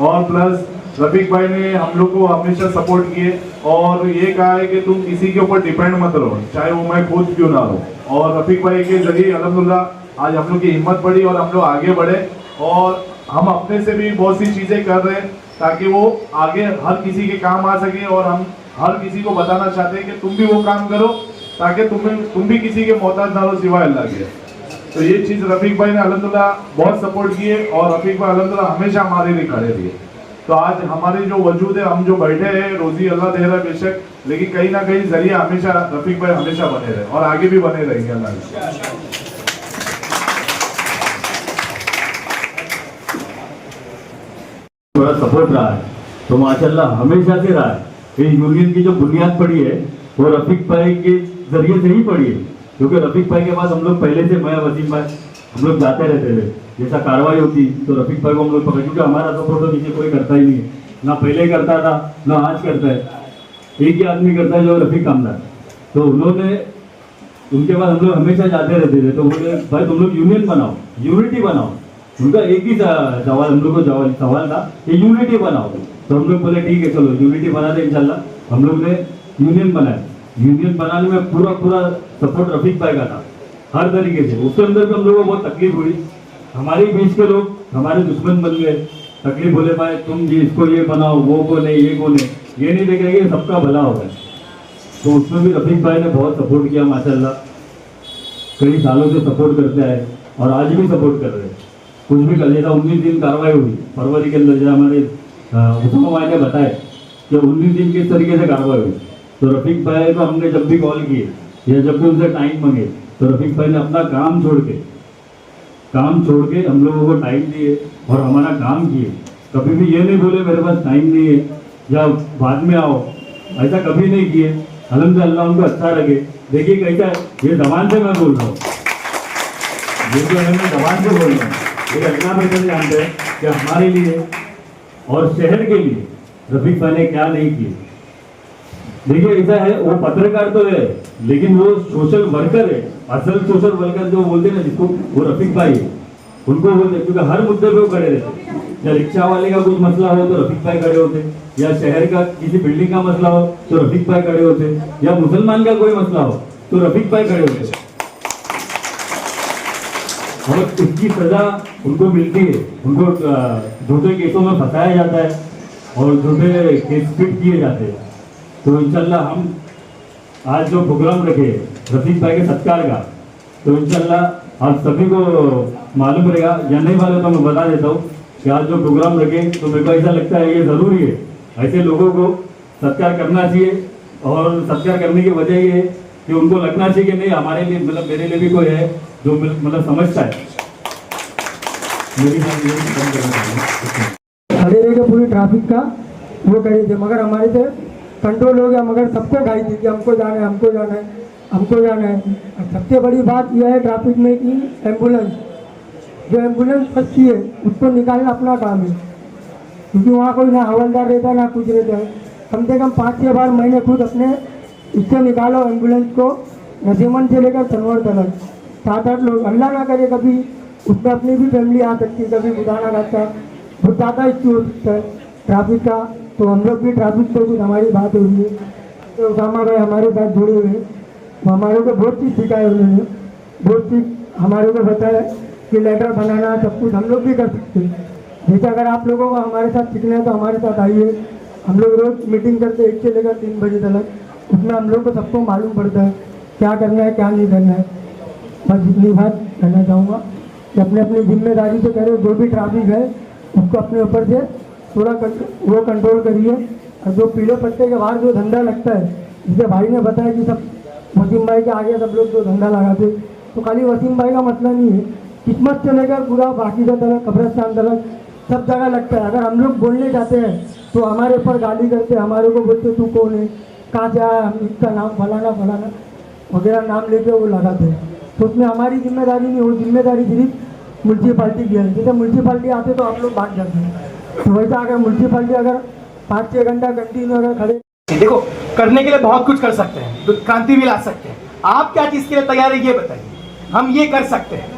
और प्लस रफीक भाई ने हम लोग को हमेशा सपोर्ट किए और ये कहा है कि तुम किसी के ऊपर डिपेंड मत रहो, चाहे वो मैं खुद क्यों ना हो। और रफीक भाई के जरिए अल्हम्दुलिल्लाह आज हम लोग की हिम्मत बढ़ी और हम लोग आगे बढ़े और हम अपने से भी बहुत सी चीज़ें कर रहे हैं ताकि वो आगे हर किसी के काम आ सके। और हम हर किसी को बताना चाहते हैं कि तुम भी वो काम करो ताकि तुम भी किसी के मोहताज ना हो सिवाय अल्लाह के। तो ये चीज़ रफीक भाई ने अल्हम्दुलिल्लाह बहुत सपोर्ट किए और रफीक भाई अल्हम्दुलिल्लाह हमेशा हमारे लिए खड़े रहे। तो आज हमारे जो वजूद है, हम जो बैठे हैं, रोजी अल्लाह दे रहा है बेशक, लेकिन कहीं ना कहीं जरिया हमेशा रफीक भाई हमेशा बने रहे और आगे भी बने रहेंगे अल्लाह। थोड़ा सपोर्ट रहा है तो माशाल्लाह हमेशा से रहा है। ये यूनियन की जो बुनियाद पड़ी है वो रफीक भाई के जरिए से ही पड़ी है, क्योंकि रफीक भाई के पास हम लोग पहले से, मैं वसीम भाई, हम लोग जाते रहते थे। जैसा कार्रवाई होती तो रफीक भाई को हम लोग पकड़, क्योंकि हमारा सपोर्ट तो नीचे कोई करता ही नहीं है, ना पहले करता था ना आज करता है। एक ही आदमी करता है जो रफीक कामदार। तो उन्होंने, उनके पास हम लोग हमेशा जाते रहते थे। तो बोले भाई तुम लोग यूनियन बनाओ, यूनिटी बनाओ। उनका एक ही सवाल, हम लोग को सवाल था कि यूनिटी बनाओ। तो हम लोग बोले ठीक है चलो यूनिटी बना दे इंशाल्लाह। हम लोग ने यूनियन बनाया। यूनियन बनाने में पूरा सपोर्ट रफीक भाई का था हर तरीके से। उसके अंदर भी हम लोगों को बहुत तकलीफ हुई, हमारे बीच के लोग हमारे दुश्मन बन गए। तकलीफ बोले भाई तुम जी इसको ये बनाओ, वो बोले ये बोले, ये नहीं देख रहे कि सबका भला होगा। तो उसमें भी रफीक भाई ने बहुत सपोर्ट किया माशाल्लाह, कई सालों से सपोर्ट करते आए और आज भी सपोर्ट कर रहे हैं। कुछ भी कर लेता। 19 दिन कार्रवाई हुई फरवरी के अंदर, जो हमारे उस्मान भाई ने बताया कि 19 दिन किस तरीके से कार्रवाई हुई। तो रफीक भाई को हमने जब भी कॉल किए या जब भी उनसे टाइम मांगे तो रफीक भाई ने अपना काम छोड़ के हम लोगों को टाइम दिए और हमारा काम किए। कभी भी ये नहीं बोले मेरे पास टाइम नहीं है या बाद में आओ, ऐसा कभी नहीं किए। अल्हम्दुलिल्लाह उनको अच्छा लगे। देखिए कैसा है, ये जबान से मैं बोल रहा हूँ, ये तो मैं जबान से बोल रहा हूँ, ये अल्लाह बेहतर जानते हैं कि हमारे लिए और शहर के लिए रफीक भाई ने क्या नहीं किए। देखिए ऐसा है, वो पत्रकार तो है लेकिन वो सोशल वर्कर है। असल सोशल वर्कर जो बोलते हैं ना जिसको, वो रफीक भाई है। उनको बोलते, क्योंकि हर मुद्दे पे वो खड़े रहते। या रिक्शा वाले का कुछ मसला हो तो रफीक भाई खड़े होते, या शहर का किसी बिल्डिंग का मसला हो तो रफीक भाई खड़े होते, या मुसलमान का कोई मसला हो तो रफीक भाई खड़े होते। और इसकी सजा उनको मिलती है। उनको झूठे केसों में फंसाया जाता है और झूठे केस फिट किए जाते हैं। तो इंशाल्लाह हम आज जो प्रोग्राम रखे रफीक भाई के सत्कार का, तो इंशाल्लाह आप सभी को मालूम रहेगा या नहीं मालूम तो मैं बता देता हूँ कि आज जो प्रोग्राम रखे तो मेरे को ऐसा लगता है ये ज़रूरी है। ऐसे लोगों को सत्कार करना चाहिए और सत्कार करने की वजह ये है कि उनको लगना चाहिए कि नहीं हमारे लिए, मतलब मेरे लिए भी कोई है जो मतलब समझता है। मेरी खड़े रह के पूरी ट्रैफिक का वो करी थे, मगर हमारे से कंट्रोल हो गया। मगर सबको गाई थी कि हमको जाना है, हमको जाना है, हमको जाना है। और सबसे बड़ी बात यह है ट्रैफिक में कि एम्बुलेंस, जो एम्बुलेंस फंसी है उसको निकालना अपना काम है, क्योंकि वहाँ कोई ना हवलदार रहता ना कुछ रहता है। कम से कम 5-6 बार मैंने खुद अपने इससे निकालो एम्बुलेंस को, नसीमन से लेकर सनवर तक 7-8 लोग। अल्लाह ना करे कभी उसमें अपनी भी फैमिली आ सकती है, कभी खुदा ना खास्ता बहुत ज़्यादा इश्यू हो सकता है ट्रैफिक का। तो हम लोग भी ट्रैफिक पे कुछ हमारी बात हो रही है, तो उसामा भाई हमारे साथ जुड़े हुए हैं, वो हमारे को बहुत चीज़ सिखाए उन्होंने, बहुत चीज़ हमारे को बताया कि लेटर बनाना सब कुछ हम लोग भी कर सकते हैं। जैसे अगर आप लोगों को हमारे साथ सीखना है तो हमारे साथ आइए, हम लोग रोज़ मीटिंग करते हैं 1 से लेकर 3 बजे तक, उसमें हम लोग को सबको मालूम पड़ता है क्या करना है क्या नहीं करना है। बस इतनी बात कहना चाहूँगा कि अपने अपनी जिम्मेदारी से करें, जो भी ट्रैफिक है उसको अपने ऊपर से थोड़ा वो कंट्रोल करिए। और जो पीले पत्ते के बाहर जो धंधा लगता है, जैसे भाई ने बताया कि सब वसीम भाई के आगे सब लोग जो धंधा लगाते, तो खाली वसीम भाई का मसला नहीं है, किस्मत से लेकर पूरा बाकी का तरह कब्रस्तान तक सब जगह लगता है। अगर हम लोग बोलने जाते हैं तो हमारे ऊपर गाली करते, हमारे को बोलते तू कौन है, कहाँ से आया, हम इसका नाम फलाना फलाना वगैरह नाम लेके वो लगाते हैं। तो उसमें हमारी जिम्मेदारी नहीं, वो जिम्मेदारी सिर्फ म्यूनसिपाल्टी की है। जैसे म्यूनसिपाल्टी आते तो आप लोग भाग जाते हैं, तो वैसा अगर म्यूनसिपाल्टी अगर 5-6 घंटा कंटिन्यू अगर खड़े, देखो करने के लिए बहुत कुछ कर सकते हैं, तो क्रांति भी ला सकते हैं। आप क्या चीज़ के लिए तैयार है ये बताइए, हम ये कर सकते हैं,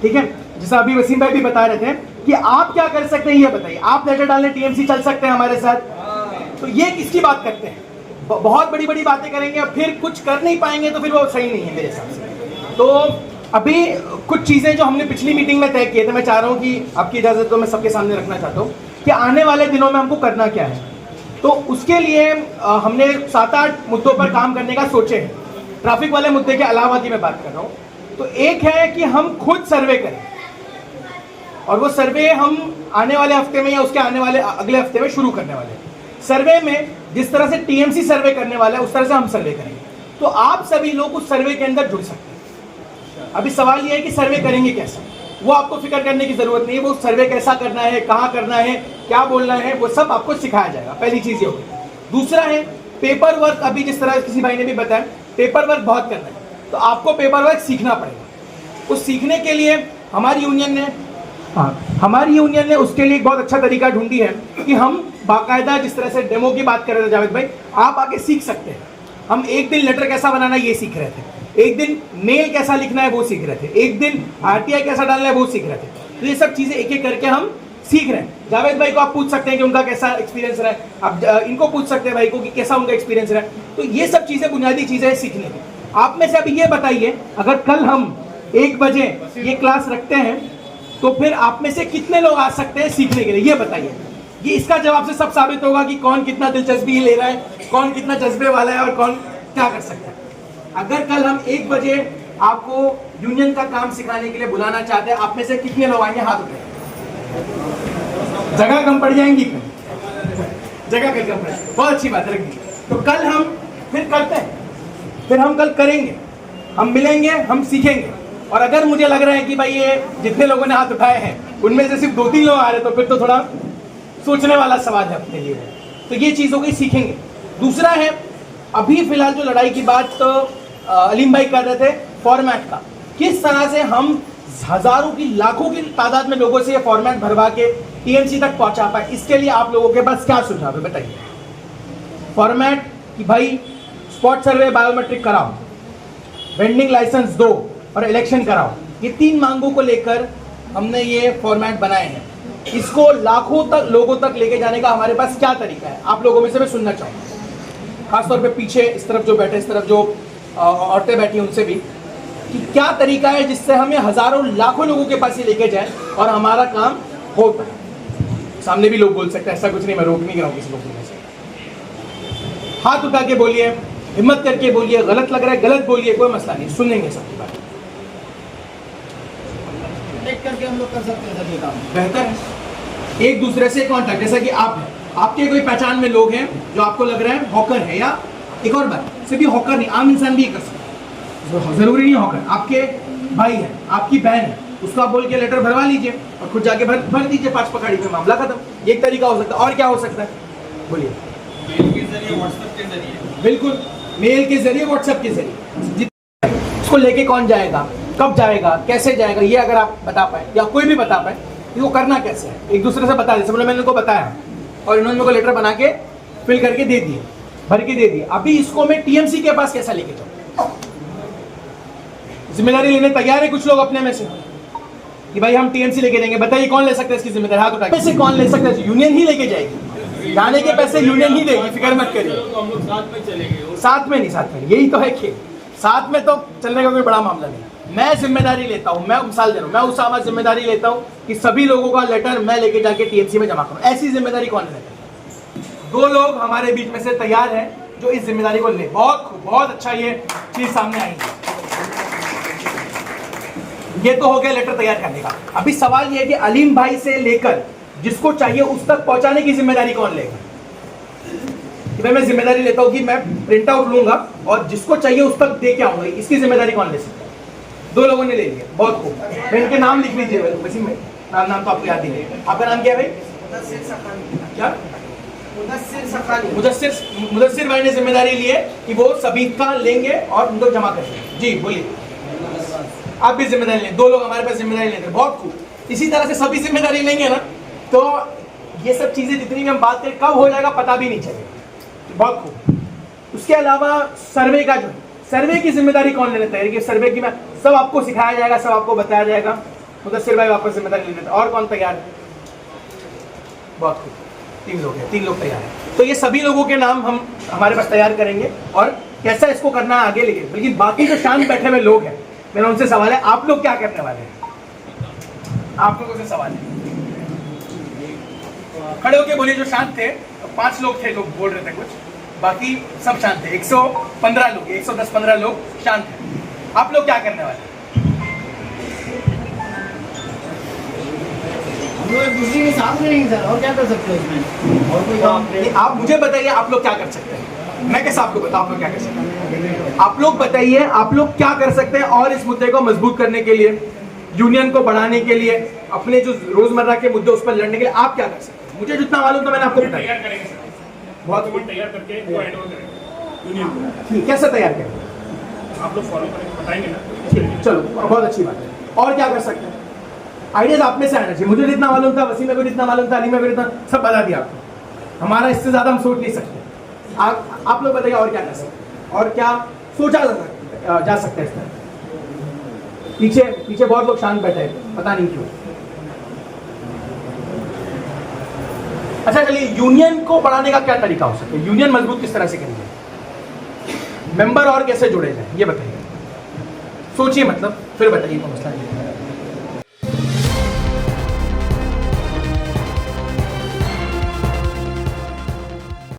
ठीक है। जैसा अभी वसीम भाई भी बता रहे थे कि आप क्या कर सकते हैं ये बताइए। आप लेटर डालने टीएमसी चल सकते हैं हमारे साथ, तो ये किसकी बात करते हैं, बहुत बड़ी बड़ी बातें करेंगे और फिर कुछ कर नहीं पाएंगे, तो फिर वो सही नहीं है मेरे हिसाब से। तो अभी कुछ चीज़ें जो हमने पिछली मीटिंग में तय किए थे, मैं चाह रहा हूँ कि आपकी इजाज़त तो मैं सबके सामने रखना चाहता हूँ कि आने वाले दिनों में हमको करना क्या है। तो उसके लिए हमने 7-8 मुद्दों पर काम करने का सोचे हैं, ट्रैफिक वाले मुद्दे के अलावा की मैं बात कर रहा हूँ। तो एक है कि हम खुद सर्वे करें, और वो सर्वे हम आने वाले हफ्ते में या उसके आने वाले अगले हफ्ते में शुरू करने वाले हैं। सर्वे में जिस तरह से टीएमसी सर्वे करने वाला है उस तरह से हम सर्वे करेंगे, तो आप सभी लोग उस सर्वे के अंदर जुड़ सकते हैं। अभी सवाल ये है कि सर्वे करेंगे कैसे, वो आपको फिक्र करने की जरूरत नहीं है। वो सर्वे कैसा करना है, कहाँ करना है, क्या बोलना है, वो सब आपको सिखाया जाएगा। पहली चीज़ ये होगी। दूसरा है पेपर वर्क। अभी जिस तरह किसी भाई ने भी बताया पेपर वर्क बहुत करना है, तो आपको पेपर वर्क सीखना पड़ेगा। उस सीखने के लिए हमारी यूनियन ने उसके लिए एक बहुत अच्छा तरीका ढूंढी है कि हम बाकायदा, जिस तरह से डेमो की बात कर रहे थे जावेद भाई, आप आके सीख सकते हैं। हम एक दिन लेटर कैसा बनाना है ये सीख रहे थे, एक दिन मेल कैसा लिखना है वो सीख रहे थे, एक दिन आरटीआई कैसा डालना है वो सीख रहे थे। तो ये सब चीज़ें एक एक करके हम सीख रहे हैं। जावेद भाई को आप पूछ सकते हैं कि उनका कैसा एक्सपीरियंस रहा है, आप इनको पूछ सकते हैं भाई को कि कैसा उनका एक्सपीरियंस रहा है। तो ये सब चीज़ें बुनियादी चीज़ें हैं सीखने की। आप में से अभी ये बताइए, अगर कल हम 1 बजे ये क्लास रखते हैं तो फिर आप में से कितने लोग आ सकते हैं सीखने के लिए, ये बताइए। ये इसका जवाब से सब साबित होगा कि कौन कितना दिलचस्पी ले रहा है, कौन कितना जज्बे वाला है और कौन क्या कर सकता है। अगर कल हम 1 बजे आपको यूनियन का काम सिखाने के लिए बुलाना चाहते हैं, आप में से कितने लोग आएंगे, हाथ उठाएं। जगह कम पड़ जाएंगी, जगह कम पड़ जाएगी, बहुत अच्छी बात रखी। तो कल हम फिर करते हैं, फिर हम कल करेंगे, हम मिलेंगे, हम सीखेंगे। और अगर मुझे लग रहा है कि भाई ये जितने लोगों ने हाथ उठाए हैं उनमें से सिर्फ 2-3 लोग आ रहे, तो फिर तो थोड़ा सोचने वाला सवाल है अपने लिए। तो ये चीज़ हो गई, सीखेंगे। दूसरा है अभी फिलहाल जो लड़ाई की बात तो अलीम भाई कर रहे थे फॉर्मेट का, किस तरह से हम हजारों की लाखों की तादाद में लोगों से ये फॉर्मेट भरवा के टीएमसी तक पहुंचा पाए, इसके लिए आप लोगों के पास क्या सुझाव है बताइए। फॉर्मेट कि भाई स्पॉट सर्वे बायोमेट्रिक कराओ, वेंडिंग लाइसेंस दो और इलेक्शन कराओ, ये 3 मांगों को लेकर हमने ये फॉर्मेट बनाए हैं। इसको लाखों तक लोगों तक लेके जाने का हमारे पास क्या तरीका है, आप लोगों में से मैं सुनना चाहूँगा। खासतौर पे पीछे इस तरफ जो बैठे, इस तरफ जो औरतें बैठी हैं उनसे भी, कि क्या तरीका है जिससे हम ये हजारों लाखों लोगों के पास ये लेके जाएं और हमारा काम हो पाए। सामने भी लोग बोल सकते हैं, ऐसा कुछ नहीं, मैं रोक नहीं रहा हूँ किसी को बोलने से। हाथ उठा के बोलिए, हिम्मत करके बोलिए, गलत लग रहा है गलत बोलिए, कोई मसला नहीं, सुनेंगे सबकी बात। करके हम लोग कर सकते हैं सभी काम, बेहतर है। एक दूसरे से कांटेक्ट, जैसा कि आप हैं, आपके कोई पहचान में लोग हैं जो आपको लग रहा है हॉकर है, या एक और बात, सिर्फ भी हॉकर नहीं, आम इंसान भी कर सकता है, जरूरी नहीं हॉकर। आपके भाई है, आपकी बहन है, उसको आप बोल के लेटर भरवा लीजिए और खुद जाके भर दीजिए 5 पकड़ी पे, मामला खत्म। एक तरीका हो सकता है। और क्या हो सकता है बोलिए? मेल के जरिए, व्हाट्सएप के जरिए। बिल्कुल, मेल के जरिए, व्हाट्सएप के जरिए। उसको लेके कौन जाएगा, कब जाएगा, कैसे जाएगा, ये अगर आप बता पाए या कोई भी बता पाए कि वो करना कैसे है, एक दूसरे से बता दे। सबने मैंने उनको बताया और इन्होंने मेरे को लेटर बना के फिल करके दे दिए, भर के दे दिए। अभी इसको मैं टीएमसी के पास कैसा लेके जाऊँ? जिम्मेदारी लेने तैयार है कुछ लोग अपने में से? कि भाई हम टीएमसी लेके देंगे, बताइए कौन ले सकता है इसकी जिम्मेदारी? हाथ उठाइए। पैसे कौन ले सकता है? यूनियन ही लेके जाएगी, जाने के पैसे यूनियन ही देगी, फिक्र मत करिए। तो हम लोग साथ में चलेंगे। साथ में नहीं, साथ में यही तो है खेल, साथ में तो चलने का कोई बड़ा मामला नहीं। मैं जिम्मेदारी लेता हूँ, मैं मिसाल दे रहा हूँ, मैं उसामा जिम्मेदारी लेता हूँ कि सभी लोगों का लेटर मैं लेके जाके टीएमसी में जमा करूँ। ऐसी जिम्मेदारी कौन लेता है? 2 लोग हमारे बीच में से तैयार हैं जो इस जिम्मेदारी को ले। बहुत खूब, बहुत अच्छा, ये चीज सामने आई है। ये तो हो गया लेटर तैयार करने का। अभी सवाल ये है कि अलीम भाई से लेकर जिसको चाहिए उस तक पहुंचाने की जिम्मेदारी कौन लेगा? कि भाई मैं जिम्मेदारी लेता हूं कि मैं प्रिंट आउट लूंगा और जिसको चाहिए उस तक दे के आऊंगा, इसकी जिम्मेदारी कौन ले सकता है? 2 लोगों ने ले लिया, बहुत खूब। मैं इनके नाम लिख लीजिए वैसे में, नाम तो आपको याद ही नहीं। आपका नाम क्या है भाई? क्या? मुदस्सिर भाई ने जिम्मेदारी ली है कि वो सभी का लेंगे और उनको जमा करेंगे। जी बोलिए। आप भी जिम्मेदारी लें, 2 लोग हमारे पास जिम्मेदारी लेते हैं, बहुत खूब। इसी तरह से सभी जिम्मेदारी लेंगे ना तो ये सब चीजें जितनी भी हम बात करें कब हो जाएगा पता भी नहीं चलेगा। बहुत खूब। उसके अलावा सर्वे का जो सर्वे की जिम्मेदारी कौन ले लेता है कि सर्वे की मैं सब आपको सिखाया जाएगा, सब आपको बताया जाएगा। मुदस्सिर भाई वापस जिम्मेदारी ले लेते हैं। और कौन तैयार है? बहुत खूब, 3 लोग हैं, 3 लोग तैयार हैं। तो ये सभी लोगों के नाम हम हमारे पास तैयार करेंगे और कैसा इसको करना है आगे लेके। लेकिन बाकी जो शांत बैठे हुए लोग हैं, मेरा उनसे सवाल है, आप लोग क्या करने वाले हैं? आप लोगों से सवाल है, खड़े होके बोलिए। जो शांत थे 5 लोग थे जो बोल रहे थे कुछ, बाकी सब शांत थे। 115 लोग, 110-15 लोग शांत हैं। आप लोग क्या करने वाले हैं? हम लोग एक दूसरे के साथ रहेंगे सर, और क्या कर सकते हैं उसमें? और कोई काम नहीं, आप मुझे बताइए आप लोग क्या कर सकते हैं। मैं कैसे आपको बताऊं आप लोग क्या कर सकते हैं? आप लोग बताइए आप लोग क्या कर सकते हैं और इस मुद्दे को मजबूत करने के लिए, यूनियन को बढ़ाने के लिए, अपने जो रोजमर्रा के मुद्दे उस पर लड़ने के लिए आप क्या कर सकते हैं? मुझे जितना मालूम था मैंने आपको बताया। बहुत तैयार करके कैसे तैयार करें? आप लोग फॉलो करेंगे, बताएंगे ना। ठीक, चलो बहुत अच्छी बात है। और क्या कर सकते हैं? आइडियाज आप में से आना चाहिए। मुझे जितना मालूम था, वसीम में भी जितना मालूम था, अली में भी जितना, सब बता दिया आपको। हमारा इससे ज्यादा हम सोच नहीं सकते। आप लोग बताइए और क्या कर सकते हैं और क्या सोचा जा सकता है इस तरह। पीछे बहुत लोग शांत बैठे हैं, पता नहीं क्यों। अच्छा चलिए, यूनियन को बढ़ाने का क्या तरीका हो सकता है? यूनियन मजबूत किस तरह से करेंगे? मेंबर और कैसे जोड़े जाए ये बताइए। सोचिए, मतलब फिर बताइए कौन मसला है।